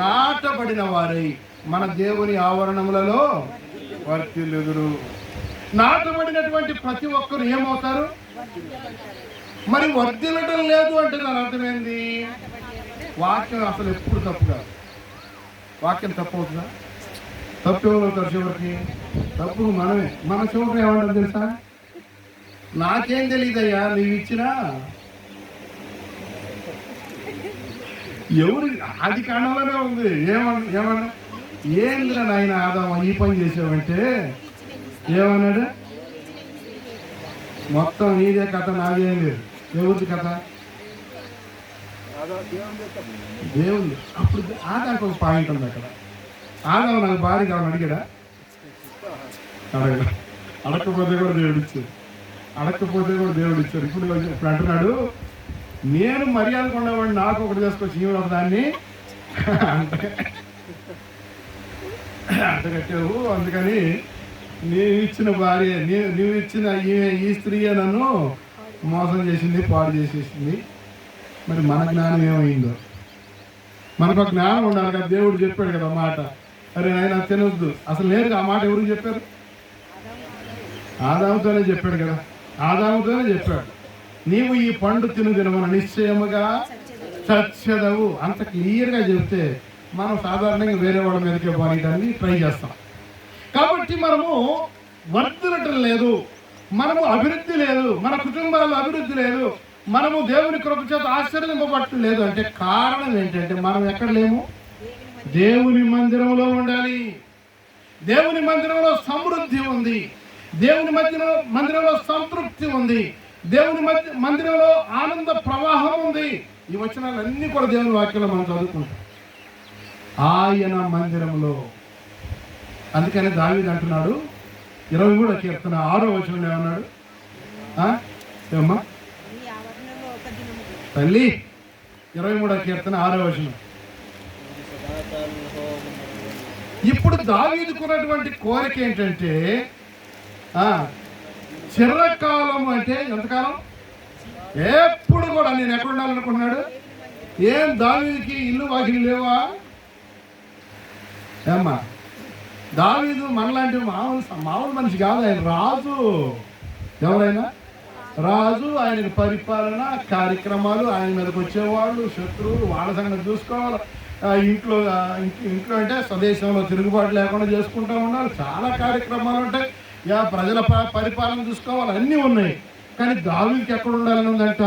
నాటబడిన వారై మన దేవుని ఆవరణములలో వర్తిల్లుదురు. నాటబడినటువంటి ప్రతి ఒక్కరు ఏమవుతారు? మరి వర్తిల్లడం లేదు అంటే దాని అర్థమైంది, వాక్యం అసలు ఎప్పుడు తప్పు కాదు. వాక్యం తప్పు అవుతుందా? తప్పు ఎవరు? చివరికి తప్పు మనమే. మన చివరికి ఏమంటారు తెలుసా? నాకేం తెలియదయ్యా, నీవు ఇచ్చినా ఎవరు అది కారణంలోనే ఉంది. ఏమన్నా ఏంద్ర నాయన ఆదాం ఈ పని చేసావంటే ఏమన్నాడు? మొత్తం నీదే కథ, నాదేం లేదు. ఎవరిది కథ? దేవుడు. అప్పుడు ఆదానికి ఒక పాయింట్ ఉంది అక్కడ. ఆదాం నాకు భార్య కావాలని అడిగాడా? అడగకపోతే కూడా దేవుడు ఇచ్చాడు. ఇప్పుడు అంటున్నాడు, నేను మర్యాద కొన్నవాడిని నాకు ఒకటి చేసుకొచ్చి ఈవిడ దాన్ని అంటగట్టావు. అందుకని నీవు ఇచ్చిన భార్య, నీవు ఇచ్చిన ఈ స్త్రీయే నన్ను మోసం చేసింది, పాడు చేసేసింది. మరి మన జ్ఞానం ఏమైందో? మనకు ఒక జ్ఞానం ఉండాలి కదా. దేవుడు చెప్పాడు కదా మాట, అరే ఆయన తినొద్దు. అసలు నేరుగా ఆ మాట ఎవరికి చెప్పారు? ఆదాముతోనే చెప్పాడు కదా. ఆదాముతోనే చెప్పాడు, నీవు ఈ పండు తినమని నిశ్చయముగా చచ్చెదవు. అంత క్లియర్గా చెప్తే మనం సాధారణంగా వేరే వాళ్ళ మీదకే పోనీయడానికి ట్రై చేస్తాం. కాబట్టి మనము వర్తిల్లటం లేదు, మనము అభివృద్ధి లేదు, మన కుటుంబాల్లో అభివృద్ధి లేదు, మనము దేవుని కృప చేత ఆశీర్వదింపబడటం లేదు. అంటే కారణం ఏంటంటే మనం ఎక్కడ లేము? దేవుని మందిరంలో ఉండాలి. దేవుని మందిరంలో సమృద్ధి ఉంది. దేవుని మందిరంలో సంతృప్తి ఉంది. దేవుని మందిరంలో ఆనంద ప్రవాహం ఉంది. ఈ వచనాలన్నీ కూడా దేవుని వాక్యంలో మనం చదువుకుంటాం. ఆయన మందిరంలో. అందుకని దావీదు అంటున్నాడు 23వ కీర్తన 6వ వచనంలో ఏమన్నాడు? ఏమ్మా తల్లి, 23వ కీర్తన 6వ వచనం. ఇప్పుడు దావీదుకున్నటువంటి కోరిక ఏంటంటే చిరకాలం, అంటే ఎంతకాలం? ఎప్పుడు కూడా నేను ఎక్కడ ఉండాలనుకున్నాడు? ఏం దావీదుకి ఇల్లు వాకిలు లేవా? ఏమ్మా, దావీదు మనలాంటి మామూలు మనిషి కాదు. ఆయన రాజు. ఎవరైనా రాజు. ఆయనకి పరిపాలన కార్యక్రమాలు, ఆయన మీదకి వచ్చేవాళ్ళు, శత్రువులు, వాళ్ళ సంగతి చూసుకోవాలి. ఇంట్లో అంటే స్వదేశంలో తిరుగుబాటు లేకుండా చేసుకుంటూ ఉండాలి. చాలా కార్యక్రమాలు ఉంటాయి. ప్రజల పరిపాలన చూసుకోవాలి. అన్నీ ఉన్నాయి. కానీ దావీదుకి ఎక్కడ ఉండాలని ఉందంట?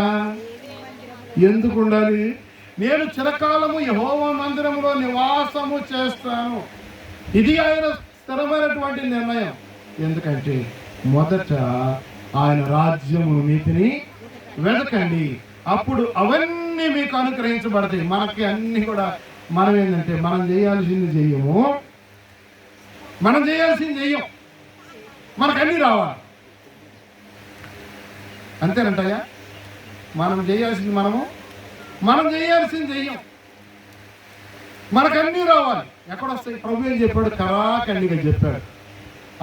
ఎందుకు ఉండాలి? నేను చిరకాలము యెహోవా మందిరంలో నివాసము చేస్తాను. ఇది ఆయన స్థిరమైనటువంటి నిర్ణయం. ఎందుకంటే మొదట ఆయన రాజ్యము నీతిని వెతకండి, అప్పుడు అవన్నీ మీకు అనుగ్రహించబడతాయి. మనకి అన్ని కూడా మనం ఏంటంటే మనం చేయాల్సింది చెయ్యము. మనకన్నీ రావాలి. అంతేనంటయ్యా? మనం చేయాల్సింది మనం చేయాల్సింది చెయ్యం. మనకన్నీ రావాలి. ఎక్కడొస్తాయి? ప్రభు ఏం చెప్పాడు? కరాఖండిగా చెప్పాడు.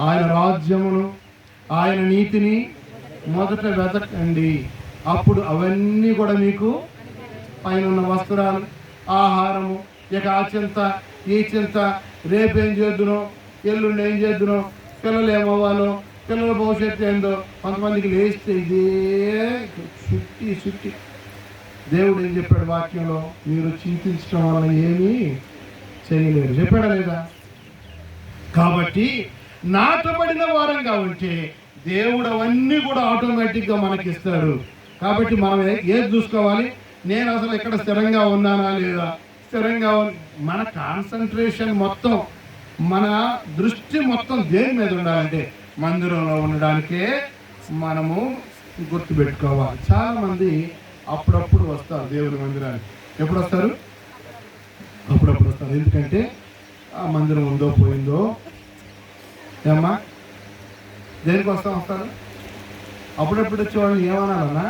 ఆయన రాజ్యమును, ఆయన నీతిని మొదట వెతకండి, అప్పుడు అవన్నీ కూడా మీకు, పైన ఉన్న వస్త్రాలు, ఆహారము, ఇక ఆ చింత, ఈ చింత, రేపేం చేద్దునో, ఎల్లుండి ఏం చేద్దునో, పిల్లలు ఏమవ్వాలో, పిల్లల భవిష్యత్తు ఏందో, కొంతమందికి లేస్తే ఇదే చుట్టి. దేవుడు ఏం చెప్పాడు వాక్యంలో? మీరు చింతించడం వలన ఏమీ చేయలేరు. చెప్పాడా లేదా? కాబట్టి నాటబడిన వారంగా ఉంటే దేవుడు అవన్నీ కూడా ఆటోమేటిక్గా మనకి ఇస్తాడు. కాబట్టి మనం ఏది చూసుకోవాలి? నేను అసలు ఇక్కడ స్థిరంగా ఉన్నానా లేదా? స్థిరంగా మన కాన్సన్ట్రేషన్ మొత్తం, మన దృష్టి మొత్తం దేని మీద ఉండాలంటే మందిరంలో ఉండడానికే మనము గుర్తుపెట్టుకోవాలి. చాలామంది అప్పుడప్పుడు వస్తారు దేవుని మందిరానికి. ఎప్పుడు వస్తారు? అప్పుడప్పుడు వస్తారు. ఎందుకంటే ఆ మందిరం ఉందో పోయిందో. ఏమ్మా, దేనికోసం వస్తారు? అప్పుడప్పుడు వచ్చేవాళ్ళు ఏమనాలన్నా,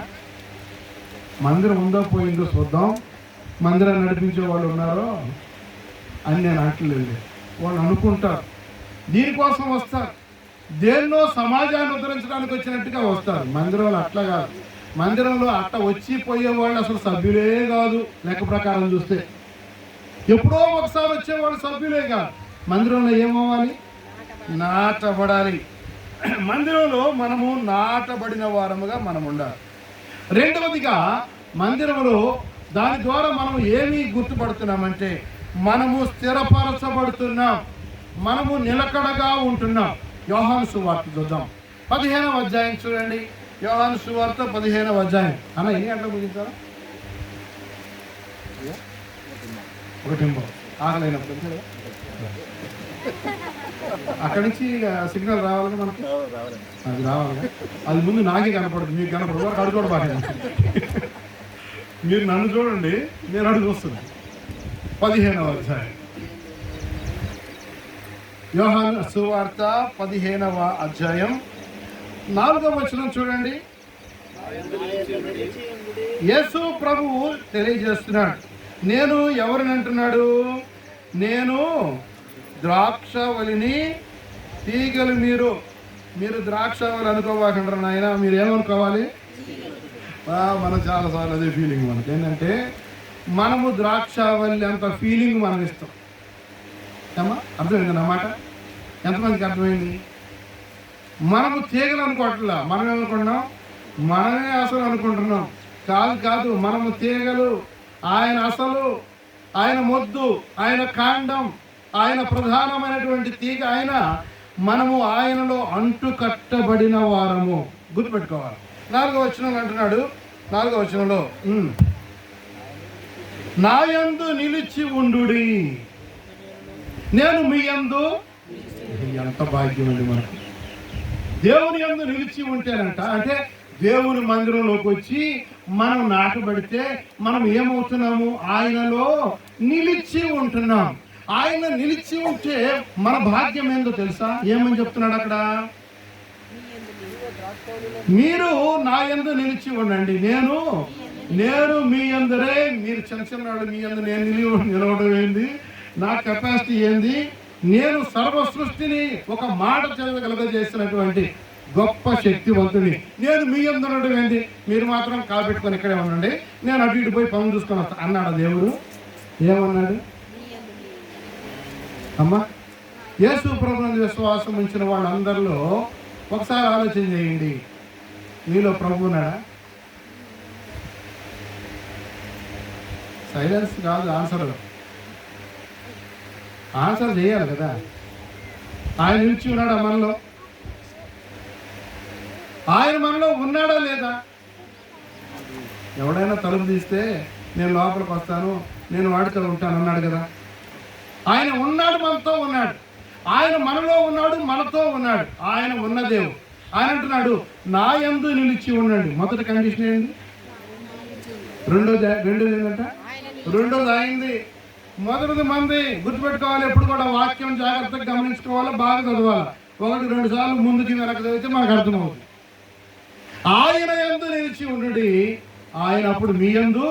మందిరం ఉందో పోయిందో చూద్దాం, మందిరాన్ని నడిపించే వాళ్ళు ఉన్నారో అని నేను అంటలేదు. వాళ్ళు అనుకుంటారు, దీనికోసం వస్తారు. దేన్నో సమాజాన్ని ఉద్ధరించడానికి వచ్చినట్టుగా వస్తారు. మందిరంలో అట్లా కాదు. మందిరంలో అట్లా వచ్చి పోయేవాళ్ళు అసలు సభ్యులే కాదు. లెక్క ప్రకారం చూస్తే ఎప్పుడో ఒకసారి వచ్చేవాళ్ళు సభ్యులే కాదు. మందిరంలో ఏమవ్వాలి? నాటబడాలి. మందిరంలో మనము నాటబడిన వారముగా మనం ఉండాలి. రెండవదిగా మందిరంలో దాని ద్వారా మనం ఏమి గుర్తుపడుతున్నామంటే మనము స్థిరపరచబడుతున్నాం, మనము నిలకడగా ఉంటున్నాం. యోహాను సువార్త చూద్దాం, 15వ అధ్యాయం చూడండి. యోహాను సువార్త 15వ అధ్యాయం. అన్న ఎన్ని గంటలు ముగించారా? 1 ఆగలేనప్పుడు అక్కడి నుంచి సిగ్నల్ రావాలి మనకి. అది రావాలి. అది ముందు నాకే కనపడదు, మీకు కనపడదు. వరకు అడుగు బాగా. మీరు నన్ను చూడండి, నేను అడుగు వస్తున్నాను. 15వ అధ్యాయం యోహాను సువార్త 15వ అధ్యాయం 4వ వచనం చూడండి. యేసు ప్రభువు తెలియజేస్తున్నాడు. నేను ఎవరిని అంటున్నాడు? నేను ద్రాక్షవల్లిని, తీగలు మీరు ద్రాక్షవల్లి అనుకోవాలంటారు నాయన. మీరు ఏమనుకోవాలి? మనం చాలాసార్లు అదే ఫీలింగ్ మనకి. ఏంటంటే మనము ద్రాక్షవల్లి అంత ఫీలింగ్ మనం ఇస్తాం. ఏమా అర్థమైంది అన్నమాట? ఎంతమందికి అర్థమైంది? మనము తీగలు అనుకోవట్లా. మనం ఏమనుకుంటున్నాం? మనమే అసలు అనుకుంటున్నాం. కాదు, మనము తీగలు. ఆయన అసలు, ఆయన మొద్దు, ఆయన కాండం, ఆయన ప్రధానమైనటువంటి తీగ ఆయన. మనము ఆయనలో అంటు కట్టబడిన వారము. గుర్తుపెట్టుకోవాలి. 4వ వచనంలో అంటున్నాడు, 4వ వచనంలో, నా యందు నిలిచి ఉండుడి. నేను మీ యందు. ఎంత భాగ్యం అండి మనకు. దేవుని యందు నిలిచి ఉంటేనంట, అంటే దేవుని మందిరంలోకి వచ్చి మనం నాటబడితే మనం ఏమవుతున్నాము? ఆయనలో నిలిచి ఉంటున్నాం. ఆయన నిలిచి ఉంటే మన భాగ్యం ఏందో తెలుసా? ఏమని చెప్తున్నాడు అక్కడ? మీరు నా యందు నిలిచి ఉండండి, నేను మీ యందరే. మీరు చిన్నవాడు, మీ యందు నేను నిలవడం ఏంది? నా కెపాసిటీ ఏంది? నేను సర్వ సృష్టిని ఒక మాట చేసినటువంటి గొప్ప శక్తివంతుని. నేను మీ యందు ఉండడం ఏంది? మీరు మాత్రం కాబెట్టుకొని ఇక్కడే ఉండండి, నేను అటు ఇటు పోయి పనులు చూసుకొని వస్తా అన్నాడు దేవుడు. ఏమన్నాడు అమ్మా? యేసు ప్రభువునందు విశ్వాసం ఉంచిన వాళ్ళందరిలో ఒకసారి ఆలోచన చేయండి, మీలో ప్రభు ఉన్నాడా? సైలెన్స్ కాదు ఆన్సర్ చేయాలి కదా. ఆయన నిలిచి ఉన్నాడా మనలో? ఆయన మనలో ఉన్నాడా లేదా? ఎవడైనా తలుపు తీస్తే నేను లోపలికి వస్తాను, నేను వాడితో ఉంటాను అన్నాడు కదా. ఆయన ఉన్నాడు, మనతో ఉన్నాడు. ఆయన మనలో ఉన్నాడు, మనతో ఉన్నాడు. ఆయన ఉన్న దేవుడు. ఆయన అంటున్నాడు, నా యందు నిలిచి ఉండండి. మొదటి కండిషన్ ఏంటి? రెండోది ఏంటంట? రెండోది అయింది. మొదటిది మంది గుర్తుపెట్టుకోవాలి. ఎప్పుడు కూడా వాక్యం జాగ్రత్తగా గమనించుకోవాలి, బాగా చదవాలి. 1-2 సార్లు ముందుకి వెనక చదివితే మనకు అర్థమవుతుంది. ఆయన యందు నిలిచి ఉండండి. ఆయన అప్పుడు మీ యందు,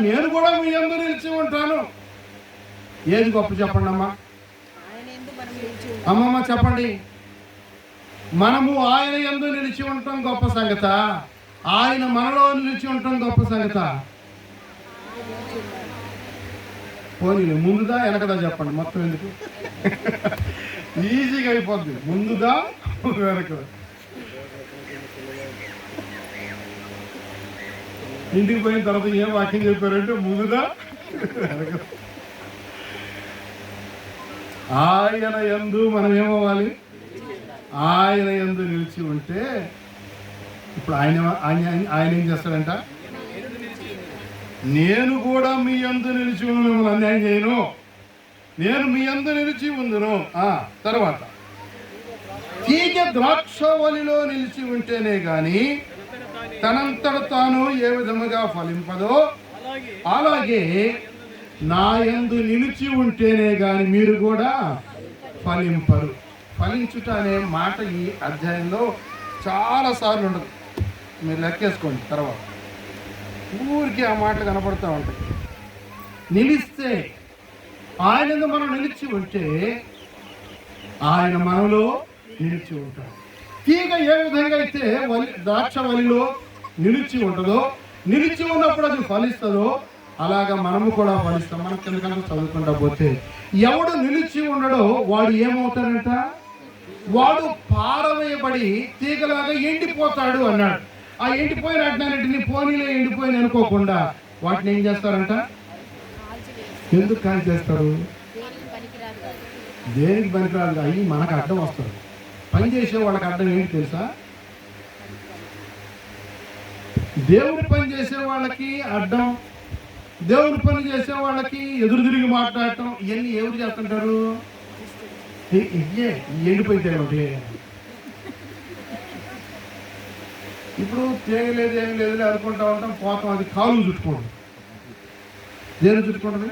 నేను కూడా మీ యందు నిలిచి ఉంటాను. ఏది గొప్ప చెప్పండి అమ్మా? అమ్మమ్మ చెప్పండి. మనము ఆయన యందు నిలిచి ఉండటం గొప్ప సంగత, ఆయన మనలో నిలిచి ఉండటం గొప్ప సంగత? పోనీ ముందుదా వెనకదా చెప్పండి, మొత్తం ఎందుకు? ఈజీగా అయిపోద్ది. ముందుదా వెనకదా? ఇంటికి పోయిన తర్వాత ఏం వాక్యం చెప్పారంటే ముందుదా వెనకదా? ఆయన యందు మనం ఏమవ్వాలి? ఆయన యందు నిలిచి ఉంటే ఇప్పుడు ఆయన ఏం చేస్తాడంట? నేను కూడా మీ యందు నిలిచి ఉన్న మిమ్మల్ని అన్యాయం చేయను, నేను మీ యందు నిలిచి ఉందును. తర్వాత తీగ ద్రాక్షవల్లిలో నిలిచి ఉంటేనే గాని తనంతట తాను ఏ విధముగా ఫలింపదో, అలాగే నా యందు నిలిచి ఉంటేనే గాని మీరు కూడా ఫలింపరు. ఫలించుట అనే మాట ఈ అధ్యాయంలో చాలా సార్లు ఉండదు. మీరు లెక్కేసుకోండి. తర్వాత ఊరికి ఆ మాటలు కనపడుతూ ఉంటాయి. నిలిస్తే, ఆయన మనం నిలిచి ఉంటే ఆయన మనలో నిలిచి ఉంటాడు. తీగ ఏ విధంగా అయితే ద్రాక్షవల్లిలో నిలిచి ఉంటుందో, నిలిచి ఉన్నప్పుడు అది ఫలిస్తుందో, అలాగా మనము కూడా ఫలిస్తాం. మనం కిందకంతా చదువుకుంటా పోతే ఎవడు నిలిచి ఉండడో వాడు ఏమవుతాడంట? వాడు పారవేయబడి తీగలాగా ఎండిపోతాడు అన్నాడు. ఆ ఎండిపోయిన వాటిని పోనీలో ఎండిపోయిన అనుకోకుండా వాటిని ఏం చేస్తారంట? ఎందుకు కాల్ చేస్తారు? దేనికి పనికిరాదు. అవి మనకు అడ్డం వస్తుంది. పని చేసే వాళ్ళకి అడ్డం ఏంటి తెలుసా? దేవుని పని చేసే వాళ్ళకి అడ్డం, దేవుని పని చేసే వాళ్ళకి ఎదురు తిరిగి మాట్లాడటం, ఇవన్నీ ఎవరు చేస్తుంటారు? ఇయ్యే ఎండిపోయితే ఒకటి. ఇప్పుడు తేగలేదు ఏమి లేదు అనుకుంటా ఉంటాం, పోతాం. అది కాలు చుట్టుకోండి. దేని చుట్టుకుంటుంది?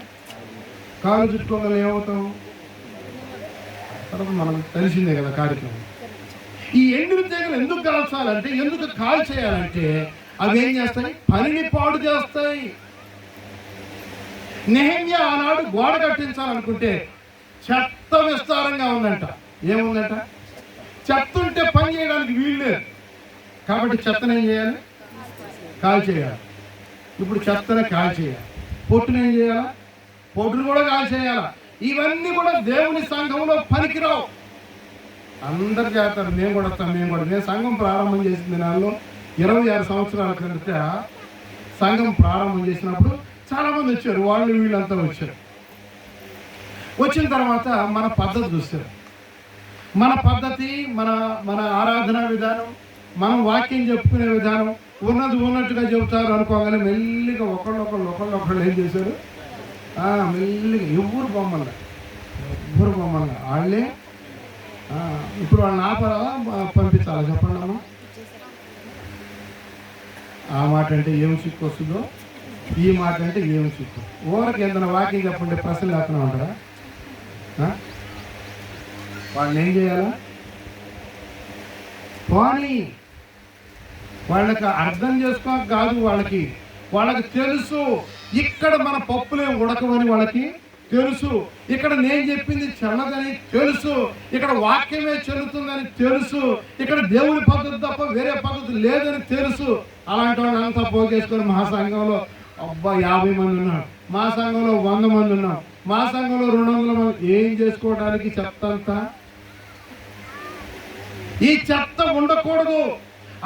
కాలు చుట్టుకోగల ఏమవుతాం? తర్వాత మనం తెలిసిందే కదా కార్యక్రమం. ఈ ఎండిన తీగలు ఎందుకు కాల్చాలంటే, ఎందుకు కాల్ చేయాలంటే అవి ఏం చేస్తాయి? పనిని పాడు చేస్తాయి. నెహెమ్యా ఆనాడు గోడ కట్టించాలనుకుంటే చెత్త విస్తారంగా ఉందంట. ఏముందంట? చెత్త ఉంటే పని చేయడానికి వీలు లేదు. కాబట్టి చెత్తను ఏం చేయాలి? కాల్ చేయాలి. ఇప్పుడు చెత్తను కాల్ చేయాలి. పొట్టును ఏం చేయాలా? పొట్టును కూడా కాల్ చేయాలా? ఇవన్నీ కూడా దేవుని సంఘంలో పనికిరావు. అందరు చేస్తారు, మేము కూడా వస్తాం, మేము కూడా. నేను సంఘం ప్రారంభం చేసిన దినాల్లో 26 సంవత్సరాల క్రిందట సంఘం ప్రారంభం చేసినప్పుడు చాలా మంది వచ్చారు. వాళ్ళు వీళ్ళంతా వచ్చారు. వచ్చిన తర్వాత మన పద్ధతి చూస్తారు. మన పద్ధతి, మన ఆరాధన విధానం, మనం వాక్యం చెప్పుకునే విధానం ఉన్నట్టుగా చెబుతారు అనుకోగానే మెల్లిగా ఒకళ్ళు ఏం చేశారు? మెల్లిగా ఎవరు బొమ్మలు ఎవ్వరు మమ్మల్ని వాళ్ళే ఇప్పుడు వాళ్ళని ఆపరాలా పంపించాలా చెప్పండి అమ్మా. ఆ మాట అంటే ఏం సిక్కు వస్తుందో, ఈ మాట అంటే ఏం సిక్కు. ఊరికి ఏదైనా వాకింగ్ చెప్పండి ప్రశ్నలు లేకుండా ఉంటారా? వాళ్ళని ఏం చేయాలా? పోనీ వాళ్ళకి అర్థం చేసుకోక కాదు, వాళ్ళకి తెలుసు ఇక్కడ మన పప్పులే ఉడకమని వాళ్ళకి తెలుసు, ఇక్కడ నేను చెప్పింది చెల్లదని తెలుసు, ఇక్కడ వాక్యమే చెల్లుతుందని తెలుసు, ఇక్కడ దేవుడి పద్ధతి తప్ప వేరే పద్ధతి లేదని తెలుసు. అలాంటి వాళ్ళంతా పోగేసుకొని మా సంఘంలో 50 మంది ఉన్నారు, మా సంఘంలో 100 మంది ఉన్నాం, మా సంఘంలో 200 మంది. ఏం చేసుకోవడానికి చెత్త అంతా? ఈ చెత్త ఉండకూడదు,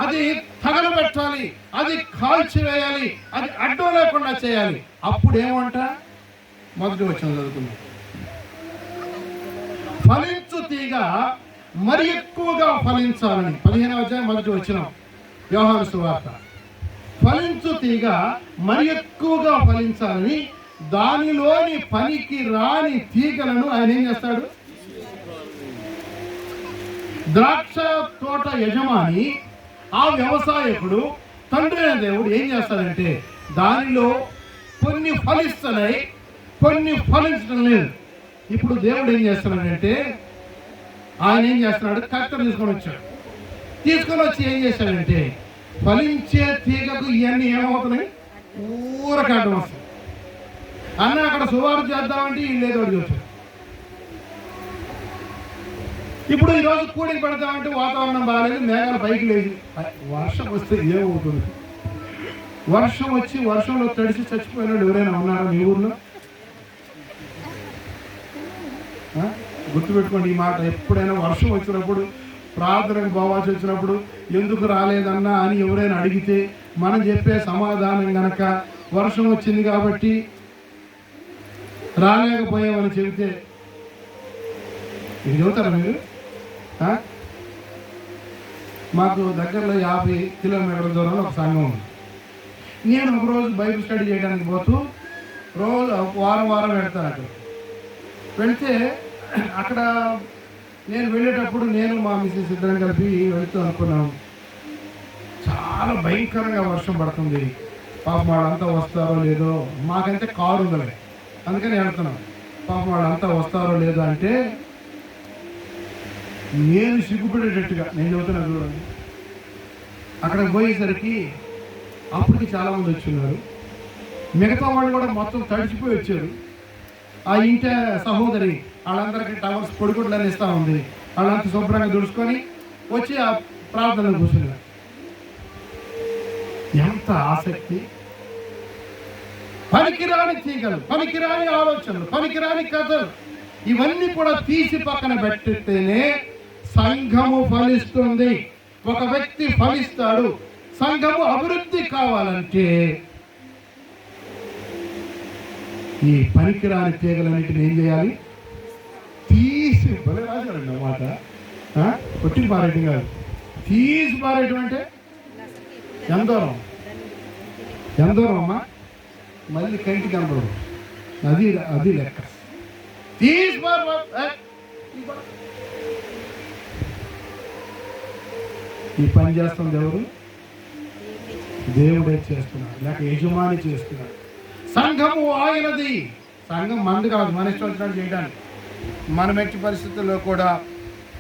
అది తగలబెట్టాలి, అది కాల్చివేయాలి, అది అడ్డం లేకుండా చేయాలి. అప్పుడు ఏమంట? మొదటి వచనం చదువుకుందాం. ఫలించు తీగ మరి ఎక్కువగా ఫలించాలని. 15వ అధ్యాయం మొదటి వచనం యోహాను సువార్త. ఫలించు తీగ మరి ఎక్కువగా ఫలించాలని దానిలోని పనికి రాని తీగలను ఆయన ఏం చేస్తాడు? ద్రాక్ష తోట యజమాని, ఆ వ్యవసాయకుడు, తండ్రి అయిన దేవుడు ఏం చేస్తాడంటే దానిలో కొన్ని ఫలిస్తున్నాయి, కొన్ని ఫలించడం లేదు. ఇప్పుడు దేవుడు ఏం చేస్తున్నాడంటే ఆయన ఏం చేస్తున్నాడు? కరెక్ట్ తీసుకొని వచ్చి ఏం చేశాడంటే ఫలించే తీగకు ఇవన్నీ ఏమవుతున్నాయి? ఊరకాటం వస్తుంది. అన్న అక్కడ సువార్త చేద్దామంటే వీళ్ళు ఏదో చూసారు. ఇప్పుడు ఈరోజు కూడికి పెడతామంటే వాతావరణం బాగాలేదు, మేఘాలు పైకి లేదు. వర్షం వస్తే ఏమవుతుంది? వర్షం వచ్చి వర్షంలో తడిసి చచ్చిపోయినాడు ఎవరైనా ఉన్నారా మీ ఊర్లో? గుర్తుపెట్టుకోండి ఈ మాట. ఎప్పుడైనా వర్షం వచ్చినప్పుడు, ప్రార్థనకు పోవాల్సి వచ్చినప్పుడు ఎందుకు రాలేదన్నా అని ఎవరైనా అడిగితే మనం చెప్పే సమాధానం గనక వర్షం వచ్చింది కాబట్టి రాలేకపోయామని చెబితే ఇది చెబుతారా మీరు? మాకు దగ్గరలో 50 కిలోమీటర్ల దూరంలో ఒక సంఘం ఉంది. నేను ఒకరోజు బైబిల్ స్టడీ చేయడానికి పోతూ రోజు వారం వెళ్తాను. అక్కడ వెళ్తే అక్కడ నేను వెళ్ళేటప్పుడు నేను మా మిసెస్ ఇద్దరం కలిపి వెళ్తూ అనుకున్నాం, చాలా భయంకరంగా వర్షం పడుతుంది, పాపం వాళ్ళంతా వస్తారో లేదో. మాకంటే కారు ఉందలే, అందుకని వెళ్తున్నాం. పాపం వాళ్ళంతా వస్తారో లేదో అంటే నేను సిగ్గుపడేటట్టుగా నేను చెబుతున్నాను చూడండి. అక్కడికి పోయేసరికి అప్పటికి చాలామంది వచ్చున్నారు. మిగతా వాళ్ళు కూడా మొత్తం తడిచిపోయి వచ్చారు. ఆ ఇంటి సహోదరి వాళ్ళందరికీ టవర్స్ పొడిగుడ్లని ఇస్తూ ఉంది. వాళ్ళంతా శుభ్రంగా దుడుచుకొని వచ్చి ఆ ప్రార్థనలు కూర్చున్నారు. ఎంత ఆసక్తి! పనికిరాని తీగలు, పనికిరాని ఆలోచనలు, పనికిరాని కథలు ఇవన్నీ కూడా తీసి పక్కన పెట్టితేనే సంఘము ఫలిస్తుంది. ఒక వ్యక్తి ఫలిస్తాడు. సంఘము అభివృద్ధి కావాలంటే ఈ పనికిరాని తీగలన్నింటిని ఏం చేయాలి? తీసి రాశారండి అన్నమాట. కొట్టి పారేయటం కాదు, తీసి పారేయటం అంటే ఎంత దూరం అమ్మా? మళ్ళీ కంటి కనపడదు. అది లెక్క. తీసి ఈ పని చేస్తుంది ఎవరు? దేవుడే చేస్తున్నాడు, లేక యజమాని చేస్తున్నాడు. సంఘము ఆయనది. సంఘం మంది కాదు, మన ఇష్టం వచ్చినట్టు చేయడానికి. మనం ఎట్టి పరిస్థితుల్లో కూడా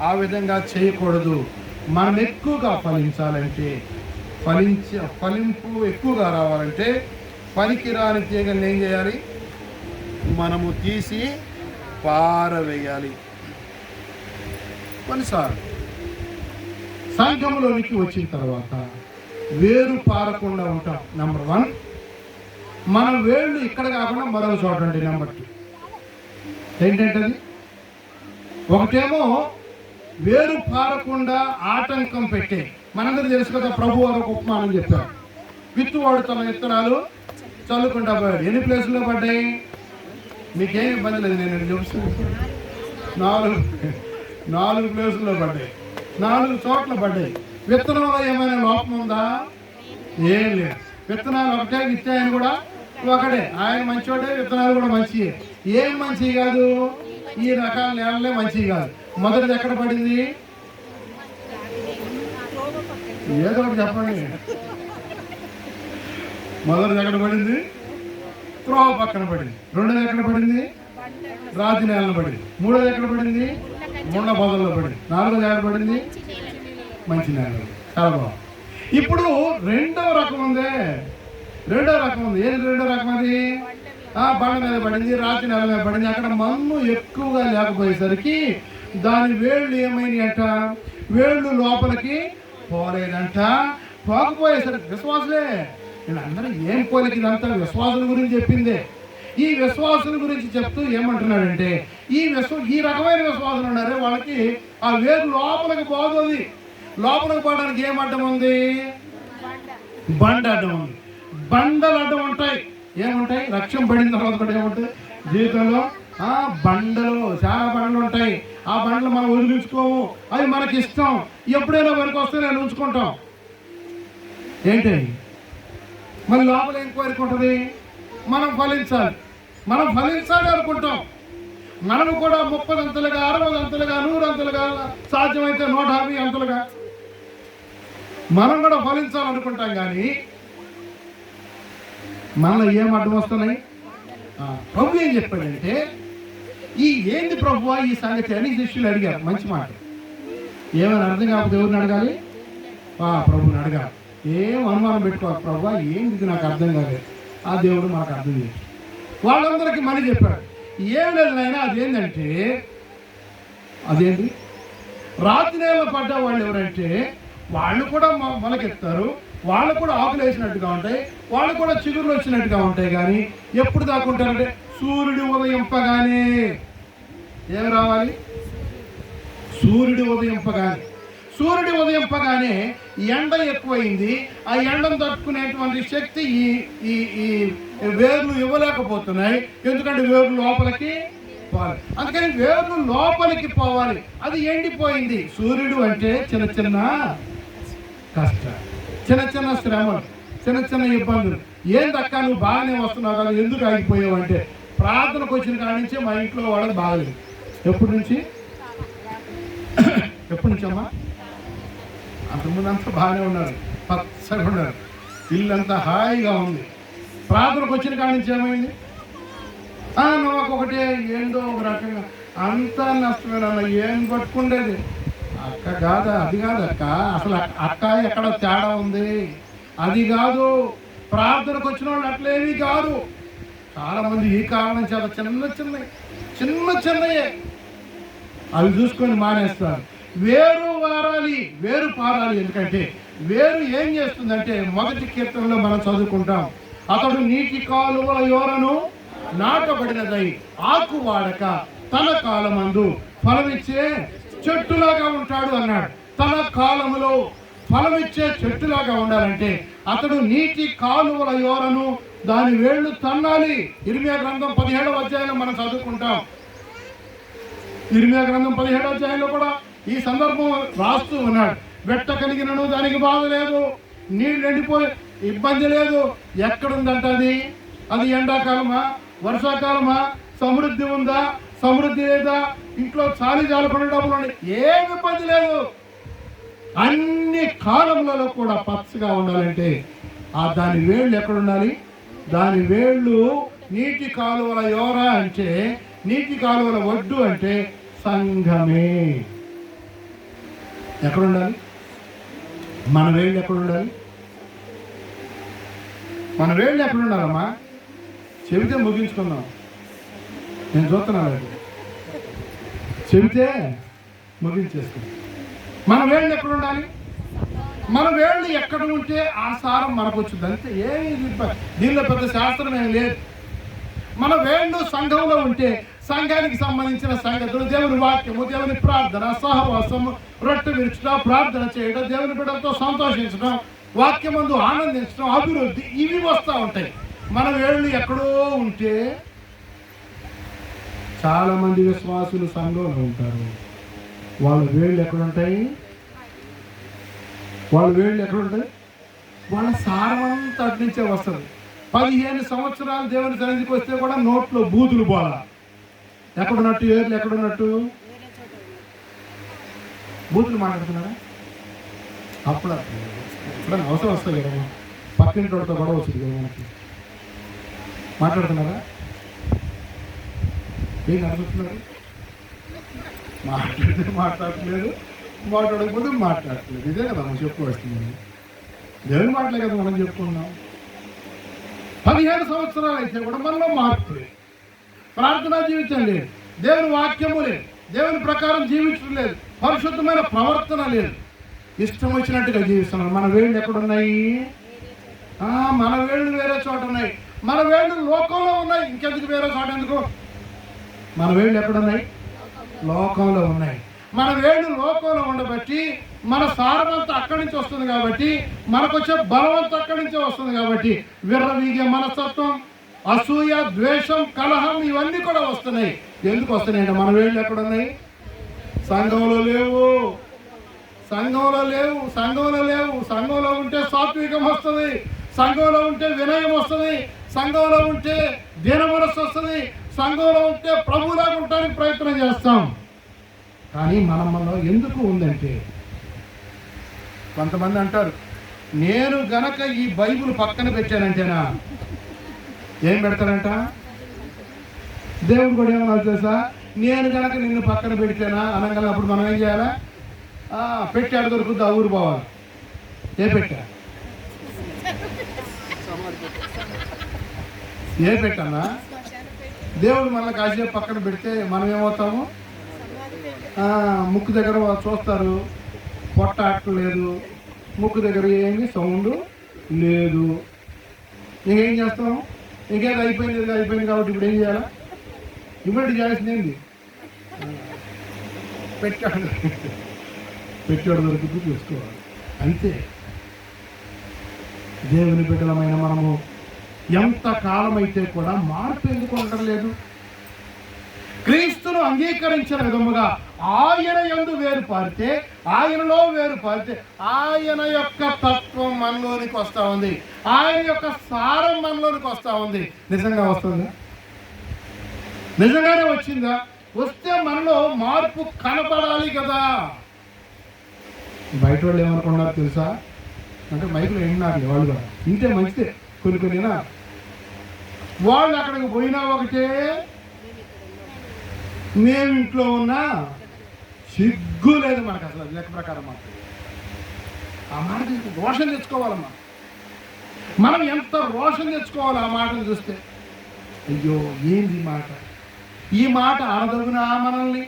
ఆ విధంగా చేయకూడదు. మనం ఎక్కువగా ఫలించాలంటే, ఫలింపు ఎక్కువగా రావాలంటే పనికిరాని తీగలను ఏం చేయాలి? మనము తీసి పారవేయాలి. కొన్నిసార్లు సంఘంలోనికి వచ్చిన తర్వాత వేరు పారకుండా ఉంటాం. నెంబర్ 1, మన వేళ్ళు ఇక్కడ కాకుండా మరో చోట అండి. నెంబర్ 2 ఏంటంటే ఒకటేమో వేరు పారకుండా ఆటంకం పెట్టే. మనందరూ తెలుసు కదా, ప్రభు వారు ఒక ఉపమానం చెప్పారు. విత్తువాడు తన విత్తనాలు చల్లుకుంటా పోయాడు. ఎన్ని ప్లేసుల్లో పడ్డాయి? మీకేం ఇబ్బంది లేదు, నేను చూపిస్తాను. 4 ప్లేసుల్లో పడ్డాయి, 4 చోట్ల పడ్డాయి. విత్తనంలో ఏమైనా లోపం ఉందా? ఏం లేదు. విత్తనాలు ఒకటే, విత్తాయని కూడా ఒకటే. ఆయన మంచివాడే, విత్తనాలు కూడా మంచియే. ఏం మంచి కాదు? ఈ రకాల నేలలే మంచివి కాదు. మొదటిది ఎక్కడ పడింది? ఏదో ఒకటి చెప్పండి. మొదటిది ఎక్కడ పడింది? త్రోవ పక్కన పడింది. రెండోది ఎక్కడ పడింది? రాతి నేలను పడింది. మూడోది ఎక్కడ పడింది? ముండ పొదల్లో పడింది. నాలుగోది ఎక్కడ పడింది? మంచి నేలలో. చాలా బాగుంది. ఇప్పుడు రెండవ రకం ఉంది. ఏంటి రెండో రకం? అది బండ మీద పడింది, రాతి నేల మీద పడింది. అక్కడ మన్ను ఎక్కువగా లేకపోయేసరికి దాని వేళ్ళు ఏమైనాయి అంట? వేళ్ళు లోపలికి పోలేదంట. పోకపోయేసరికి విశ్వాసులే వీళ్ళందరూ ఏం పోలికి, ఇదంతా విశ్వాసుల గురించి చెప్పిందే. ఈ విశ్వాసుల గురించి చెప్తూ ఏమంటున్నాడంటే ఈ రకమైన విశ్వాసులు ఉన్నారే వాళ్ళకి ఆ వేరు లోపలికి పోతుంది. లోపలికి పోవడానికి ఏం అడ్డం ఉంది? బండ అడ్డం ఉంది. బండలు అడ్డం ఉంటాయి. ఏముంటాయి? రక్షణ పడిన తర్వాత కూడా ఏముంటాయి జీవితంలో? బండలు, చాలా బండలు ఉంటాయి. ఆ బండలు మనం వదిలించుకోము, అవి మనకి ఇష్టం. ఎప్పుడైనా వరకు వస్తే నేను ఉంచుకుంటాం. ఏంటి మరి లోపల ఏం కోరిక ఉంటుంది? మనం ఫలించాలి అనుకుంటాం. మనము కూడా 30 అంతలుగా, 60 అంతలుగా, 100 అంతలుగా, సాధ్యమైతే 150 అంతలుగా మనం కూడా ఫలించాలనుకుంటాం. కానీ మనలో ఏం అడ్డం వస్తున్నాయి? ప్రభు ఏం చెప్పాడంటే ఏంది ప్రభువా ఈ సంగతి అని శిష్యులు అడిగారు. మంచి మాట. ఏమైనా అర్థం కాకపోతే ఎవరిని అడగాలి? ప్రభుని అడగాలి. ఏం అనుమానం పెట్టుకోవాలి. ప్రభువా ఏంది నాకు అర్థం కాలేదు. ఆ దేవుడు మనకు అర్థం చేసి వాళ్ళందరికీ మళ్ళీ చెప్పాడు. ఏం లేదు నాయన, అదేంటి రాతి నేల పడ్డ వాళ్ళు ఎవరంటే వాళ్ళు కూడా మొలకెత్తారు, వాళ్ళు కూడా ఆకులు వేసినట్టుగా ఉంటాయి, వాళ్ళు కూడా చిగురులు వచ్చినట్టుగా ఉంటాయి. కానీ ఎప్పుడు దాకుంటారంటే సూర్యుడు ఉదయింపగానే ఏం రావాలి? సూర్యుడు ఉదయింపగానే ఎండ ఎక్కువైంది. ఆ ఎండను తట్టుకునేటువంటి శక్తి ఈ వేర్లు ఇవ్వలేకపోతున్నాయి. ఎందుకంటే వేర్లు లోపలికి పోవాలి. అందుకని వేర్లు లోపలికి పోవాలి. అది ఎండిపోయింది. సూర్యుడు అంటే చిన్న చిన్న కష్టాలు, చిన్న చిన్న శ్రమలు, చిన్న చిన్న ఇబ్బందులు. ఏందక్క నువ్వు బాగానే వస్తున్నావు కదా, ఎందుకు ఆగిపోయావు అంటే ప్రార్థనకు వచ్చిన కాడి నుంచే మా ఇంట్లో వాళ్ళకి బాగలేదు. ఎప్పటి నుంచి అమ్మా? అంతకుముందు అంతా బాగానే ఉన్నారు, పచ్చగా ఉన్నారు, ఇల్లంతా హాయిగా ఉంది. ప్రార్థనకు వచ్చిన కాడి నుంచి ఏమైంది? నాకు ఒకటే ఏందో ఒక రకంగా అంతా నష్టమేనా, ఏం పట్టుకుండేది అక్క కాదా? అది కాదు అక్క, అసలు అక్క ఎక్కడ తేడా ఉంది. అది కాదు, ప్రార్థనకు వచ్చిన వాళ్ళు అట్లేవి కాదు. చాలా మంది ఈ కారణం చేత చిన్నయే అవి చూసుకొని మానేస్తారు. వేరు పారాలి. ఎందుకంటే వేరు ఏం చేస్తుందంటే మొదటి కీర్తనలో మనం చదువుకుంటాం, అతడు నీటి కాలువల యోరను నాటబడినదై ఆకు వాడక తన కాలమందు ఫలమిచ్చే చెట్టులాగా ఉంటాడు అన్నాడు. తన కాలములో ఫలమిచ్చే చెట్టులాగా ఉండాలంటే అతడు నీటి కాలువల యోరను, దాని వేళ్ళు తన్నాలి. ఇర్మియా గ్రంథం 17వ అధ్యాయంలో మనం చదువుకుంటాం. ఇర్మియా గ్రంథం 17వ అధ్యాయంలో కూడా ఈ సందర్భం రాస్తూ ఉన్నాడు. వెట్ట కలిగినను దానికి బాధ లేదు, నీళ్ళు ఎండిపోయి ఇబ్బంది లేదు. ఎక్కడుందంట అది ఎండాకాలమా, వర్షాకాలమా, సమృద్ధి ఉందా, సమృద్ధి లేదా, ఇంట్లో చాలి జాలకుండా డబ్బులు ఉన్నాయి, ఏం ఇబ్బంది లేదు. అన్ని కాలములలో కూడా పచ్చగా ఉండాలంటే దాని వేళ్ళు ఎక్కడ ఉండాలి? దాని వేళ్ళు నీటి కాలువల యోర అంటే, నీటి కాలువల ఒడ్డు అంటే సంఘమే. ఎక్కడుండాలి? మన వేళ్ళు ఎక్కడుండాలి? మన వేళ్ళు ఎక్కడుండాలమ్మా? చెబితే ముగించుకుందాం. నేను చూస్తున్నాను, చెబితే ముగించేస్తాను. మన వేళ్ళు ఎక్కడుండాలి? మన వేళ్ళు ఎక్కడ ఉంటే ఆ సారం మనకు వచ్చింది. అంతే, దీనిలో పెద్ద శాస్త్రం ఏం లేదు. మన వేళ్ళు సంఘంలో ఉంటే సంఘానికి సంబంధించిన సంగతులు, దేవుని వాక్యము, దేవుని ప్రార్థన, సహవాసము, రొట్టె విరుచడం, ప్రార్థన చేయడం, దేవుని బిడ్డలతో సంతోషించడం, వాక్యమందు ఆనందించడం, అభివృద్ధి, ఇవి వస్తూ ఉంటాయి. మన వేళ్ళు ఎక్కడో ఉంటే చాలా మంది విశ్వాసులు సంఘంలో ఉంటారు. వాళ్ళ వేళ్ళు ఎక్కడుంటాయి? వాళ్ళ సారమంతా అట్నుంచే వస్తుంది. 15 సంవత్సరాలు దేవుని సన్నిధికి వస్తే కూడా నోట్లో బూతులు పోలా. ఎక్కడున్నట్టు? ఏర్లు ఎక్కడున్నట్టు? బూతులు మాట్లాడుతున్నారా? అప్పుడు అవసరం వస్తుంది కదా, పక్కింటితో గొడవ వస్తుంది కదా మనకి. మాట్లాడుతున్నారా? ఏం అడుగుతున్నారు? మాట్లాడట్లేదు, మాట్లాడకపోతే మాట్లాడట్లేదు. ఇదే కదా మనం చెప్పుకోవస్తుంది. దేవుని మాటలే కదా మనం చెప్పుకున్నాం. 15 సంవత్సరాలు అయితే కూడా మనలో మార్పు లేదు, ప్రార్థనా జీవితం లేదు, దేవుని వాక్యము లేదు, దేవుని ప్రకారం జీవించడం లేదు, పరిశుద్ధమైన ప్రవర్తన లేదు, ఇష్టం వచ్చినట్టుగా జీవిస్తున్నాం. మన వేళ్ళు ఎక్కడున్నాయి? మన వేళ్ళు వేరే చోట ఉన్నాయి. మన వేళ్ళు లోకంలో ఉన్నాయి. ఇంకెందుకు వేరే చోట ఎందుకు? మన వేళ్ళు ఎక్కడున్నాయి? లోకంలో ఉన్నాయి. మన వేళ్ళు లోకంలో ఉండబట్టి మన సారమంతా అక్కడి నుంచి వస్తుంది కాబట్టి, మనకు వచ్చే బలవంతా అక్కడి నుంచే వస్తుంది కాబట్టి, విర్రవీగే మనస్తత్వం, అసూయ, ద్వేషం, కలహం ఇవన్నీ కూడా వస్తున్నాయి. ఎందుకు వస్తున్నాయి? మన వేళ్ళు ఎక్కడున్నాయి? సంఘంలో లేవు, సంఘంలో లేవు, సంఘంలో లేవు. సంఘంలో ఉంటే సాత్వికం వస్తుంది, సంఘంలో ఉంటే వినయం వస్తుంది, సంఘంలో ఉంటే దీనమనస్సు వస్తుంది, సంఘంలో ఉంటే ప్రభువులాగా ఉండడానికి ప్రయత్నం చేస్తాం. కానీ మనలో ఎందుకు ఉందంటే, కొంతమంది అంటారు, నేను గనక ఈ బైబిల్ పక్కన పెట్టానంటేనా. ఏం పెడతారంట? దేవుడు కూడా ఏమన్నా తెలుసా? నేను గనక నిన్ను పక్కన పెడితేనా అనగల. అప్పుడు మనం ఏం చేయాలా? పెట్టాడు దొరుకుద్ది, ఆ ఊరు పోవాలి. ఏ పెట్టా? ఏ పెట్టన్నా? దేవుడు మనల్ని కాసేపు పక్కన పెడితే మనం ఏమవుతాము? ముక్కు దగ్గర చూస్తారు, పొట్ట ఆటలేదు, ముక్కు దగ్గర ఏమి సౌండ్ లేదు. ఇంకేం చేస్తాం? ఇంకేది అయిపోయింది కాబట్టి ఇప్పుడు ఏం చేయాలా? ఇప్పుడు చేయాల్సింది ఏంటి? పెట్టాడు దొరికి చూసుకోవాలి. అంతే. దేవుని బిడ్డలమైన మనము ఎంత కాలమైతే కూడా మార్పు ఎందుకు ఉండలేదు? క్రీస్తును అంగీకరించిన విధముగా ఆయన యందు వేరుపారితే, ఆయనలో వేరుపారితే ఆయన యొక్క తత్వం మనలోనికి వస్తూ ఉంది, ఆయన యొక్క సారం మనలోనికి వస్తూ ఉంది. నిజంగా వస్తుందా? నిజంగానే వచ్చిందా? వస్తే మనలో మార్పు కనపడాలి కదా. బయట వాళ్ళు ఏమనుకున్నారు తెలుసా? అంటే మైకులు విన్నారు వాళ్ళు కూడా, ఇంటే మంచిదే. కొన్ని వాళ్ళు అక్కడికి పోయినా ఒకటే, మేము ఇంట్లో ఉన్నా సిగ్గు లేదు మనకు అసలు. లెక్క ప్రకారం మాత్రం ఆ మాట రోషం తెచ్చుకోవాలమ్మా. మనం ఎంత రోషం తెచ్చుకోవాలి ఆ మాటను చూస్తే. అయ్యో ఏంది మాట? ఈ మాట అనదగునా మనల్ని?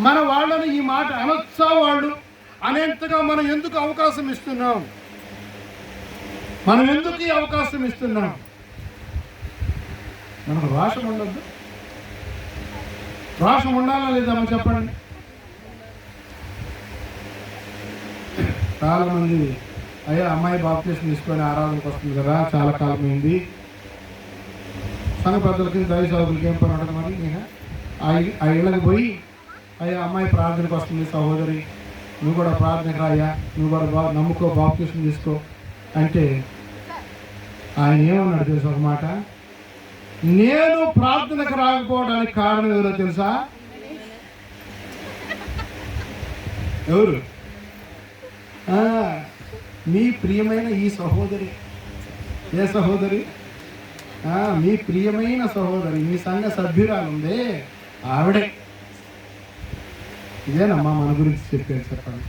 మన వాళ్ళని ఈ మాట అనొచ్చా వాళ్ళు అనేంతగా మనం ఎందుకు అవకాశం ఇస్తున్నాం? మనం ఎందుకు ఈ అవకాశం ఇస్తున్నాం? మనకు రోషం ఉండద్దు? రోషం ఉండాలా లేదమ్మా చెప్పండి. చాలా మంది అయ్యా అమ్మాయి బాప్తిస్మం తీసుకొని ఆరాధనకు వస్తుంది కదా, చాలా కాలం అయింది, సంఘ పెద్దలకి దైవ సోదరులకి ఏం పని ఉండదు. మరి నేను ఆ ఇళ్ళకి పోయి అయ్యా అమ్మాయి ప్రార్థనకు వస్తుంది సహోదరి, నువ్వు కూడా ప్రార్థనకు రాయ్యా, నువ్వు కూడా నమ్ముకో, బాప్తిస్మం తీసుకో అంటే ఆయన ఏమన్నాడు తెలుసా? ఒక మాట, నేను ప్రార్థనకు రాకపోవడానికి కారణం ఎవరో తెలుసా? ఎవరు? మీ ప్రియమైన ఈ సహోదరి. ఏ సహోదరి? మీ ప్రియమైన సహోదరి, మీ సంఘ సభ్యురాలు ఉందే ఆవిడే. ఇదేనమ్మా మన గురించి చెప్పారు. చెప్పండి.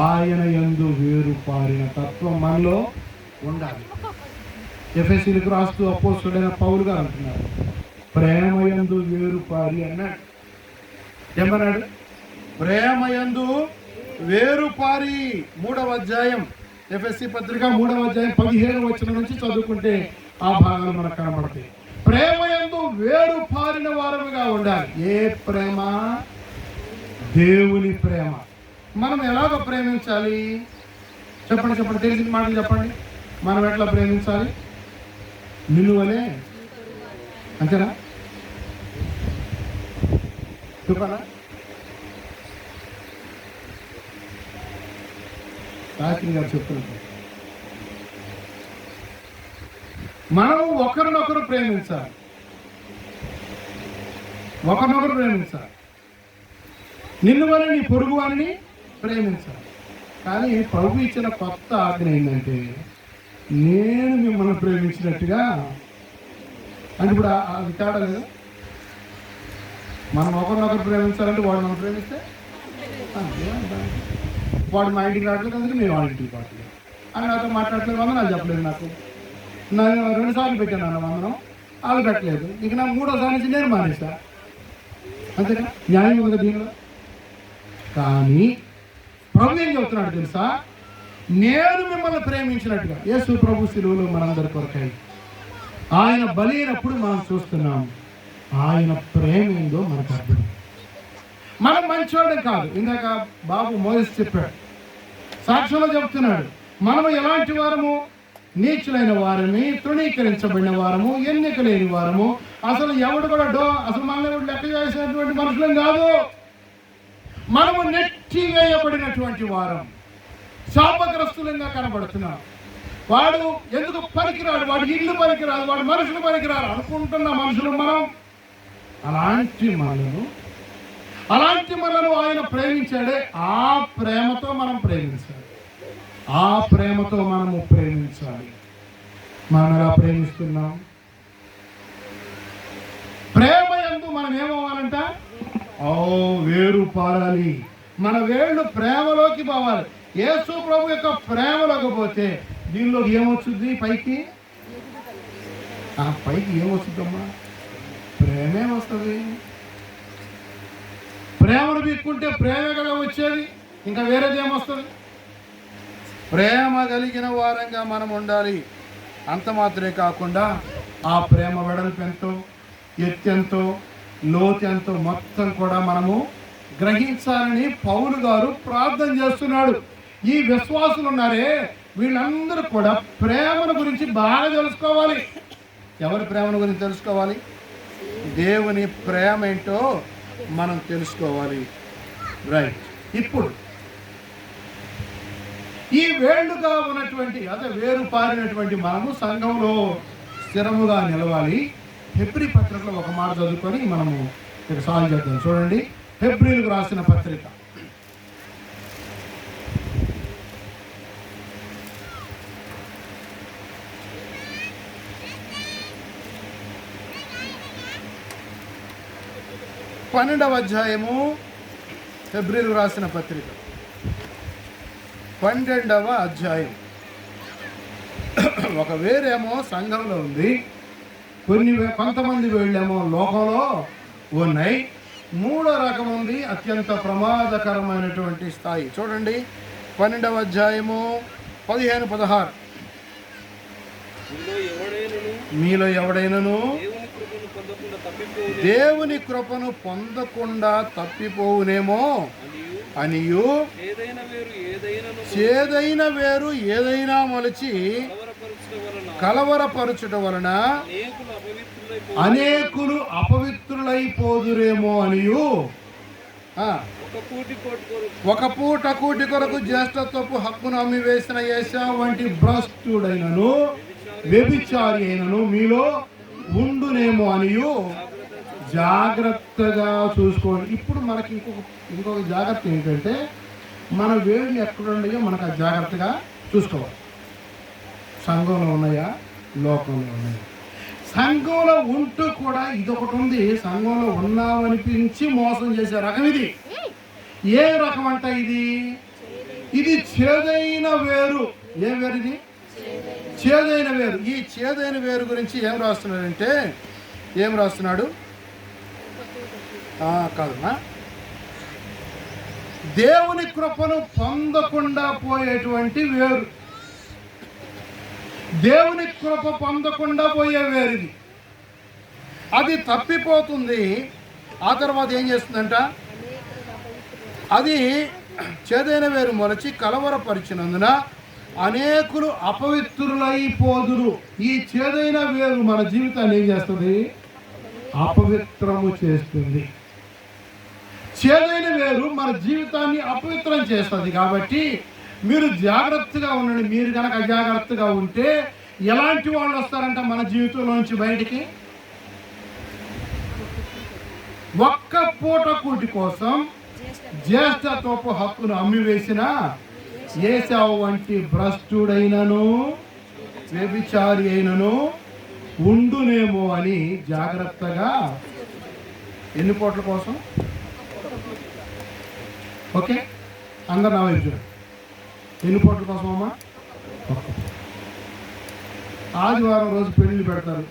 ఆయన యందు వేరు పారిన తత్వం మనలో ఉండాలి. ఎఫెసీయులకు రాస్తూ అపోస్తలుడైన పౌలు గారు అంటున్నారు, ప్రేమయందు వేరు పారి అన్నాడు. ఏమన్నాడు? ప్రేమయందు వేరు పారి. 3వ అధ్యాయం ఎఫెసీ పత్రిక 3వ అధ్యాయం 17వ వచనం నుంచి చదువుకుంటే ఆ భాగాలు మనకు కనబడతాయి. ప్రేమయందు వేరు పారిన వారముగా ఉండాలి. ఏ ప్రేమ? దేవుని ప్రేమ. మనం ఎలాగ ప్రేమించాలి చెప్పండి. తెలిసిన మాటలు చెప్పండి. మనం ఎట్లా ప్రేమించాలి? నిలువలే, అంతేనా? చెప్పాలా? శాస్త్రి గారు చెప్తున్నారు, మనం ఒకరినొకరు ప్రేమించాలి. ఒకరినొకరు ప్రేమించాలి. నిన్ను వల్ల నీ పొరుగు వారిని ప్రేమించాలి. కానీ ప్రభు ఇచ్చిన కొత్త ఆజ్ఞ ఏంటంటే నేను మిమ్మల్ని ప్రేమించినట్టుగా. అంటే ఇప్పుడు అది తేడా లేదు. మనం ఒకరినొకరు ప్రేమించాలంటే వాడు మనం ప్రేమిస్తే వాడు మా ఇంటికి రావట్లేదు, అందుకే మేము వాళ్ళ ఇంటికి రావట్లేదు అని నాతో మాట్లాడలేదు. వందనాలు చెప్పలేదు. నేను 2 సార్లు పెట్టాను అన్న వందనం, వాళ్ళు పెట్టలేదు. ఇక నా 3వ సారి నుంచి నేను మానేస్తా. అంతేగా న్యాయం ఉంది దీనిలో. కానీ ప్రభు ఏం చెబుతున్నాడు తెలుసా? నేను మిమ్మల్ని ప్రేమించినట్టుగా. యేసు ప్రభు శిలువలో మనందరి కొరకై ఆయన బలి అయినప్పుడు మనం చూస్తున్నాం ఆయన ప్రేమ ఏందో మనకు అర్థం. మనం మంచివాడే కాదు. ఇందాక బాబు మోయస్ చెప్పాడు, సాక్ష్యంలో చెబుతున్నాడు, మనము ఎలాంటి వారము? నీచులైన వారిని, తృణీకరించబడిన వారము, ఎన్నిక లేని వారము, అసలు ఎవడు కూడా అసలు మనల్ని లెక్క చేసినటువంటి మనుషులం కాదు. మనము నెట్టివేయబడినటువంటి వారం, శాపగ్రస్తులంగా కనబడుతున్నాం. వాడు ఎందుకు పనికిరాడు, వాడి ఇల్లు పనికిరాదు, వాడు మనుషులు పనికిరారు అనుకుంటున్న మనుషులు మనం. అలాంటి మనను ఆయన ప్రేమించాడే. ఆ ప్రేమతో మనం ప్రేమించాలి. ఆ ప్రేమతో మనము ప్రేమించాలి. మనం ఎలా ప్రేమిస్తున్నాం? ప్రేమ యందు మనం ఏమవ్వాలంట? వేరు పారాలి. మన వేళ్ళు ప్రేమలోకి పోవాలి. యేసు ప్రభు యొక్క ప్రేమలోకి పోతే దీనిలోకి ఏమొచ్చుద్ది? పైకి ఏమొచ్చుద్దమ్మా? ప్రేమే వస్తుంది. ప్రేమను పీక్కుంటే ప్రేమే కదా వచ్చేది, ఇంకా వేరేది ఏమొస్తుంది? ప్రేమ కలిగిన వారంగా మనం ఉండాలి. అంత మాత్రమే కాకుండా ఆ ప్రేమ వెడల్పు ఎంతో, ఎత్తెంతో, లోతెంతో మొత్తం కూడా మనము గ్రహించాలని పౌలు గారు ప్రార్థన చేస్తున్నాడు. ఈ విశ్వాసులు ఉన్నారే, వీళ్ళందరూ కూడా ప్రేమను గురించి బాగా తెలుసుకోవాలి. ఎవరి ప్రేమను గురించి తెలుసుకోవాలి? దేవుని ప్రేమ ఏంటో మనం తెలుసుకోవాలి. రైట్. ఇప్పుడు ఈ వేళ్ళుగా ఉన్నటువంటి వేరు పారినటువంటి మనము సంఘంలో స్థిరముగా నిలవాలి. హెబ్రీ పత్రికలో ఒక మాట చదువుకొని మనము ఇక సాల్వ్ చేద్దాం. చూడండి, హెబ్రీలకు రాసిన పత్రిక 12వ అధ్యాయము. హెబ్రీలకు రాసిన పత్రిక 12వ అధ్యాయం. ఒక వేరేమో సంఘంలో ఉంది, కొంతమంది వేళ్ళేమో లోకంలో ఉన్నాయి. 3వ రకం ఉంది, అత్యంత ప్రమాదకరమైనటువంటి స్థాయి. చూడండి 12వ అధ్యాయము 15-16. మీలో ఎవడైనను దేవుని కృపను పొందకుండా తప్పిపోవునేమో అనియు, చేదైన వేరు ఏదైనా మొలిచి కలవరపరచుట వలన అనేకులు అపవిత్రులైపోదురేమో అనియు, ఒక పూట కూటి కొరకు జ్యేష్ఠత్వపు హక్కును అమ్మి వేసిన ఏశావు వంటి భ్రష్టుడైనను వ్యభిచారి అయినను మీలో ఉండునేమో అనియు జాగ్రత్తగా చూసుకోండి. ఇప్పుడు మనకి ఇంకొక జాగ్రత్త ఏంటంటే, మన వేళ్ళు ఎక్కడున్నాయో మనకు ఆ జాగ్రత్తగా చూసుకోవాలి. సంఘంలో ఉన్నాయా, లోకంలో ఉన్నాయా? సంఘంలో ఉంటూ కూడా ఇదొకటి ఉంది, సంఘంలో ఉన్నామనిపించి మోసం చేసే రకం ఇది. ఏ రకం అంట ఇది చేదైన వేరు. ఏ వేరు ఇది? చేదైన వేరు. ఈ చేదైన వేరు గురించి ఏం రాస్తున్నాడంటే, ఏం రాస్తున్నాడు కాదమ్మా, దేవుని కృపను పొందకుండా పోయేటువంటి వేరు. దేవుని కృప పొందకుండా పోయే వేరు ఇది. అది తప్పిపోతుంది. ఆ తర్వాత ఏం చేస్తుందంట, అది చేదైన వేరు మొలచి కలవరపరిచినందున అనేకులు అపవిత్రులైపోదురు. ఈ చేదైన వేరు మన జీవితాన్ని ఏం చేస్తుంది? అపవిత్రము చేస్తుంది. చేదైన వేరు మన జీవితాన్ని అపవిత్రం చేస్తుంది. కాబట్టి మీరు జాగ్రత్తగా ఉండండి. మీరు కనుక అజాగ్రత్తగా ఉంటే ఎలాంటి వాళ్ళు వస్తారంట మన జీవితంలో నుంచి బయటికి? ఒక్క పూట కూటి కోసం జ్యేష్ఠత్వపు హక్కును అమ్మివేసిన ఏశావు వంటి భ్రష్టుడైనను వ్యభిచారి అయినను ఉండునేమో అని జాగ్రత్తగా. ఎన్ని పూటల కోసం? ఓకే, అందరు నా వైపు చూడండి. ఎన్ని పూటల కోసం అమ్మా? ఆదివారం రోజు పెళ్లి పెడతారు.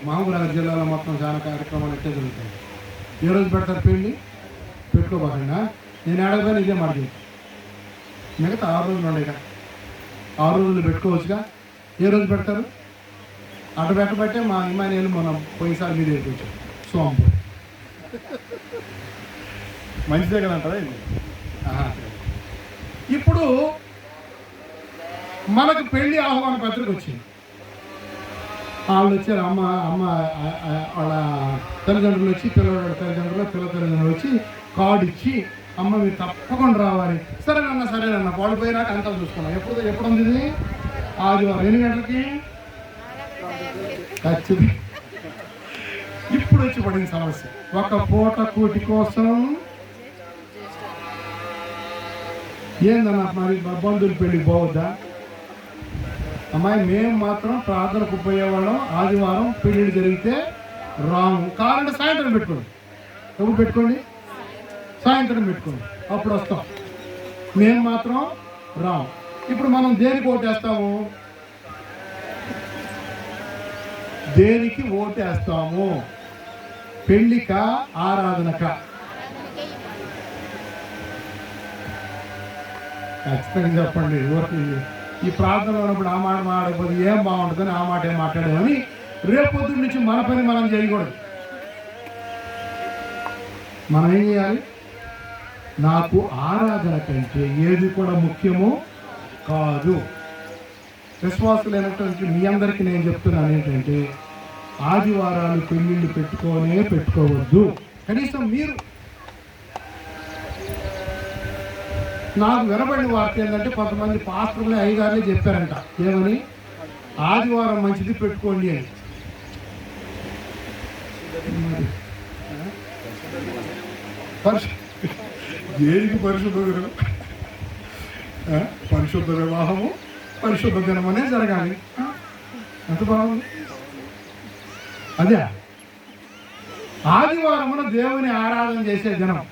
మహబూబ్నగర్ జిల్లాలో మొత్తం చాలా కార్యక్రమాలు ఎట్టే జరుగుతాయి. ఏ రోజు పెడతారు పెళ్లి? పెట్టుకోబోకుండా నేను అడగదాను ఇదే మాట. మిగతా 6 రోజులు ఉండేగా, 6 రోజులు పెట్టుకోవచ్చుగా. ఏ రోజు పెడతారు? అటు పెట్టబట్టే మా ఇమానియలు మనం పోయినసారి మీద వచ్చాం సోంపు. మంచిదే కదా అంటారా? ఇప్పుడు మనకు పెళ్లి ఆహ్వాన పత్రిక వచ్చింది. వాళ్ళు వచ్చారు, అమ్మ వాళ్ళ తల్లిదండ్రులు వచ్చి, పిల్ల తల్లిదండ్రులు వచ్చి కార్డు ఇచ్చి, అమ్మ మీరు తప్పకుండా రావాలి. సరేనన్నా సరేనన్నా. వాళ్ళు పోయినాక అంతా చూసుకున్నాం. ఎప్పుడు ఉంది ఇది? ఆదివారం. ఎన్ని గంటలకి? ఖచ్చితంగా. ఇప్పుడు వచ్చి పడిన సమస్య, ఒక పూట కూటి కోసం. ఏందన్నా మరి బంధువులు పెళ్ళికి పోవద్దా? అమ్మాయి మేము మాత్రం ప్రార్థనకు పోయేవాళ్ళం. ఆదివారం పెళ్ళిళ్ళు జరిగితే రాము. కావాలంటే సాయంత్రం పెట్టుకోండి. ఎప్పుడు పెట్టుకోండి? సాయంత్రం పెట్టుకోండి, అప్పుడు వస్తాం. మేము మాత్రం రాము. ఇప్పుడు మనం దేనికి ఓటేస్తాము? దేనికి ఓటేస్తాము? పెళ్లిక, ఆరాధనక? ఖచ్చితంగా చెప్పండి. ఈ ప్రార్థన ఉన్నప్పుడు ఆ మాట మాడకపోతే ఏం బాగుంటుందని ఆ మాట ఏం మాట్లాడేమని రేపొద్దు నుంచి మన పని మనం చేయకూడదు. మనం ఏం చేయాలి? నాకు ఆరాధన కంటే ఏది కూడా ముఖ్యమో కాదు. విశ్వాసులైనటువంటి మీ అందరికీ నేను చెప్తున్నాను ఏంటంటే, ఆదివారాలు పెళ్ళిళ్ళు పెట్టుకోవద్దు. కనీసం మీరు. నాకు వినబడిన వార్త ఏంటంటే, కొంతమంది పాస్టర్లే, అయ్యగారులే చెప్పారంట. ఏమని? ఆదివారం మంచిది, పెట్టుకోండి అని. దేనికి పరిశుద్ధ దినం? పరిశుద్ధ వివాహము, పరిశుద్ధ దినం అనేది జరగాలి. ఎంత బాగుంది. అదే ఆదివారమున దేవుని ఆరాధన చేసే దినం.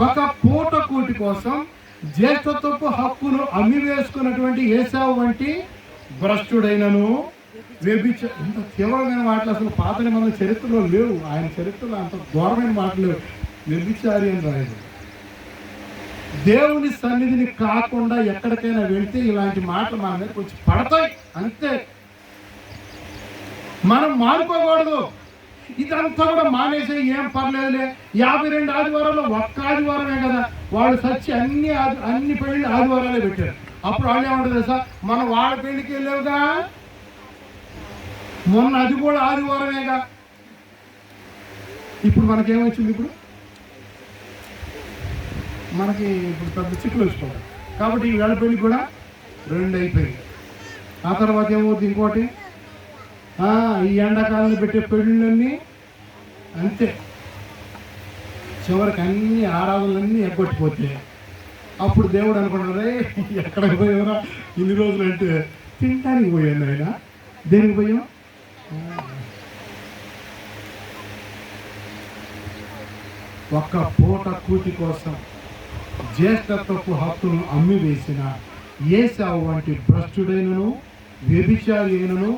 ఒక పూట కూటి కోసం జ్యేష్ఠత్వపు హక్కును అమ్మివేసుకున్నటువంటి ఏశావు వంటి భ్రష్టుడైనను ఇంత తీవ్రమైన మాటలు అసలు పాత నిబంధన చరిత్రలో లేవు. ఆయన చరిత్రలో అంత ఘోరమైన మాటలు లేవు. వ్యభిచారి అని రాయదు. దేవుని సన్నిధిని కాకుండా ఎక్కడికైనా వెళ్తే ఇలాంటి మాటలు మన మీద కొంచెం పడతాయి, అంతే. మనం మారిపోకూడదు. ఇదంతా కూడా మానేసే ఏం పర్లేదులే. 52 ఆదివారాల్లో ఒక్క ఆదివారమే కదా వాళ్ళు సచ్చి అన్ని పెళ్లి ఆదివారాలే పెట్టారు. అప్పుడు వాళ్ళు ఏమంటారు తెలుసా? మనం వాళ్ళ పెళ్లికి వెళ్ళావుగా, మొన్న అది కూడా ఆదివారమేగా. ఇప్పుడు మనకేమొచ్చింది? మనకి పెద్ద చిక్కులు వచ్చిపోతాయి. కాబట్టి ఈ వేళ పెళ్లి కూడా 2 అయిపోయింది. ఆ తర్వాత ఏమవుతుంది? ఇంకోటి, ఈ ఎండాకాలంలో పెట్టే పెళ్ళిళ్ళన్నీ అంతే. చివరికి అన్ని ఆరాధనలన్నీ ఎగ్గొట్టిపోతే అప్పుడు దేవుడు అనుకుంటారే, ఎక్కడికి పోయారా ఇన్ని రోజులు అంటే? తినడానికి పోయాను ఆయన. దేనికి పోయాం? ఒక్క పూట కూటి కోసం జ్యేష్ఠత్వపు హక్కును అమ్మివేసిన ఏశావు వంటి భ్రష్టుడైనను వ్యభిచారి అయినను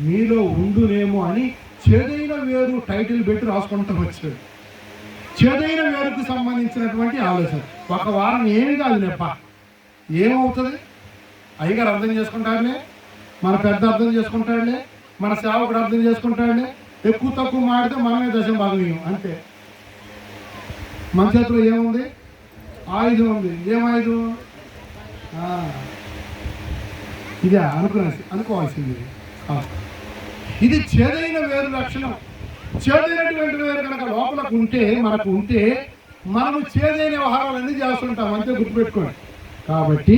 మీలో ఉండునేమో అని చేదైన వేరు టైటిల్ పెట్టి రాసుకుంటూ వచ్చాడు. చేదైన వేరుకు సంబంధించినటువంటి ఆలోచన. ఒక వారం ఏమి కాదు నెప్ప. ఏమవుతుంది? అయ్యగారు అర్థం చేసుకుంటాడులే, మన పెద్ద అర్థం చేసుకుంటాడులే, మన సేవకుడు అర్థం చేసుకుంటాడులే. ఎక్కువ తక్కువ మాడితే మనమే దశం భాగం అంతే. మన చేతిలో ఏముంది? ఆయుధం ఉంది. ఏం ఆయుధం? ఇదే అనుకోవాల్సింది. ఇది చేదైన వేరు లక్షణం. చేదైనటువంటి వేరు కనుక లోపలకు ఉంటే, మనకు ఉంటే, మనము చేదైన వ్యవహారాలన్నీ చేస్తుంటాం, అంతే గుర్తుపెట్టుకోండి. కాబట్టి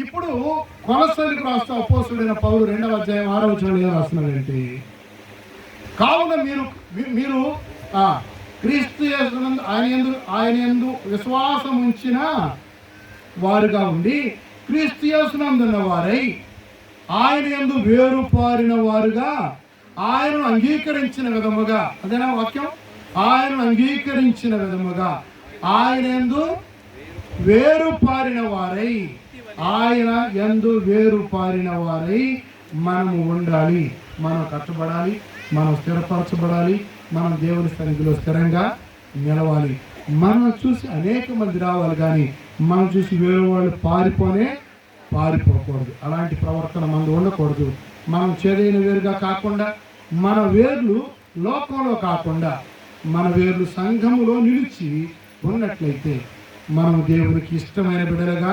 ఇప్పుడు కొలస్సీలకు రాష్ట్ర అపోస్తుడైన పౌలు 2వ అధ్యాయం 6వ వచనంలో ఏం రాస్తున్నాడంటే, కావున మీరు క్రీస్తు యేసునందు ఆయన యందు విశ్వాసం ఉంచిన వారుగా ఉండి క్రీస్తు యేసునందున్న వారై ఆయన యందు వేరుపారిన వారుగా ఆయనను అంగీకరించిన విధముగా, అదేనా వాక్యం, ఆయనను అంగీకరించిన విధముగా ఆయన యందు వేరుపారిన వారై, ఆయన యందు వేరుపారిన వారై మనము ఉండాలి. మనం కట్టబడాలి, మనం స్థిరపరచబడాలి, మనం దేవుని సన్నిధిలో స్థిరంగా నిలవాలి. మనం చూసి అనేక మంది రావాలి, కానీ మనం చూసి వేరే వాళ్ళు పారిపోకూడదు. అలాంటి ప్రవర్తన మనది ఉండకూడదు. మనం చేదైన వేరుగా కాకుండా, మన వేర్లు లోకంలో కాకుండా మన వేర్లు సంఘములో నిలిచి ఉన్నట్లయితే మనం దేవునికి ఇష్టమైన బిడ్డలుగా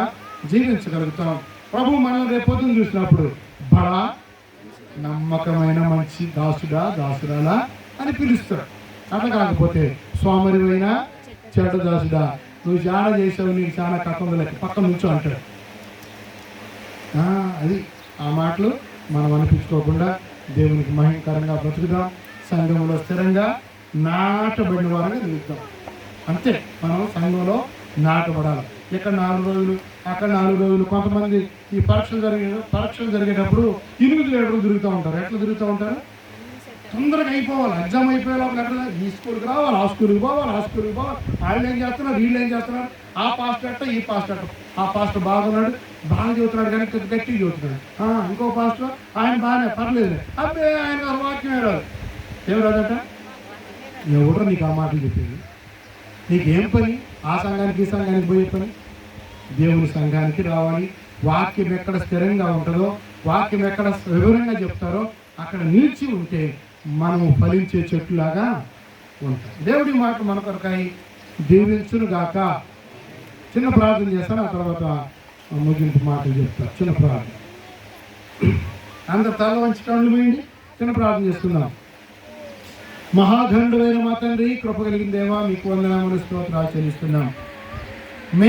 జీవించగలుగుతాం. ప్రభు మనం రేపొద్దున చూసినప్పుడు బడా నమ్మకమైన మంచి దాసురాలా అని పిలుస్తాడు. అట్లా కాకపోతే సోమరివైన చెడ్డ దాసుడా, నువ్వు చాలా చేసావు, నీకు చాలా కథం లెక్క పక్కన నుంచో అంటాడు. అది ఆ మాటలు మనం అనిపించుకోకుండా దేవునికి మహిమకరంగా బ్రతుకుదాం. సంఘంలో స్థిరంగా నాటబడిన వారిగా నిలుద్దాం. అంతే, మనం సంఘంలో నాటబడాలి. ఇక్కడ 4 రోజులు, అక్కడ 4 రోజులు. కొంతమంది ఈ పరీక్షలు జరిగేటప్పుడు 8-7 రోజులు తిరుగుతూ ఉంటారు. ఎట్లా తిరుగుతూ ఉంటారు? తొందరగా అయిపోవాలి, ఎగ్జామ్ అయిపోయేలోపల ఎట్లా ఈ స్కూల్కి రావాలి, ఆ స్కూల్కి పోవాలి, వాళ్ళు ఏం చేస్తున్నారు, వీళ్ళు ఏం చేస్తున్నారు, ఆ పాస్టర్ అట్ట, ఈ పాస్టర్ అట్ట. ఆ పాస్టర్ బాగున్నాడు, బాగా చదువుతున్నాడు, కానీ కొద్ది గట్టిగా చదువుతున్నాడు. ఇంకో పాస్టర్ ఆయన బాగానే పర్లేదు, అబ్బే ఆయన గారు వాక్యమే రాదు. ఏం రాదట? ఎవడో నీకు ఆ మాటలు చెప్పింది? నీకేం పని? ఆ సంఘానికి ఈ సంఘానికి పోయే పని? దేవుని సంఘానికి రావాలి. వాక్యం ఎక్కడ స్థిరంగా ఉంటుందో, వాక్యం ఎక్కడ వివరంగా చెప్తారో అక్కడ నిలిచి ఉంటే మనము ఫలించే చెట్టులాగా ఉంటాం. దేవుడి మాట మన కొరకై దీవించును గాక. చిన్న ప్రార్థన చేస్తాను, ఆ తర్వాత ముగింపు మాటలు చెప్తాను. చిన్న ప్రార్థన. అందరు తల వంచి కళ్ళు మూయండి, చిన్న ప్రార్థన చేస్తున్నాం. మహాగండువైన మా తండ్రి, కృప కలిగిన దేవా, మీకు వందనాలు స్తోత్రాలు చెల్లిస్తున్నాం.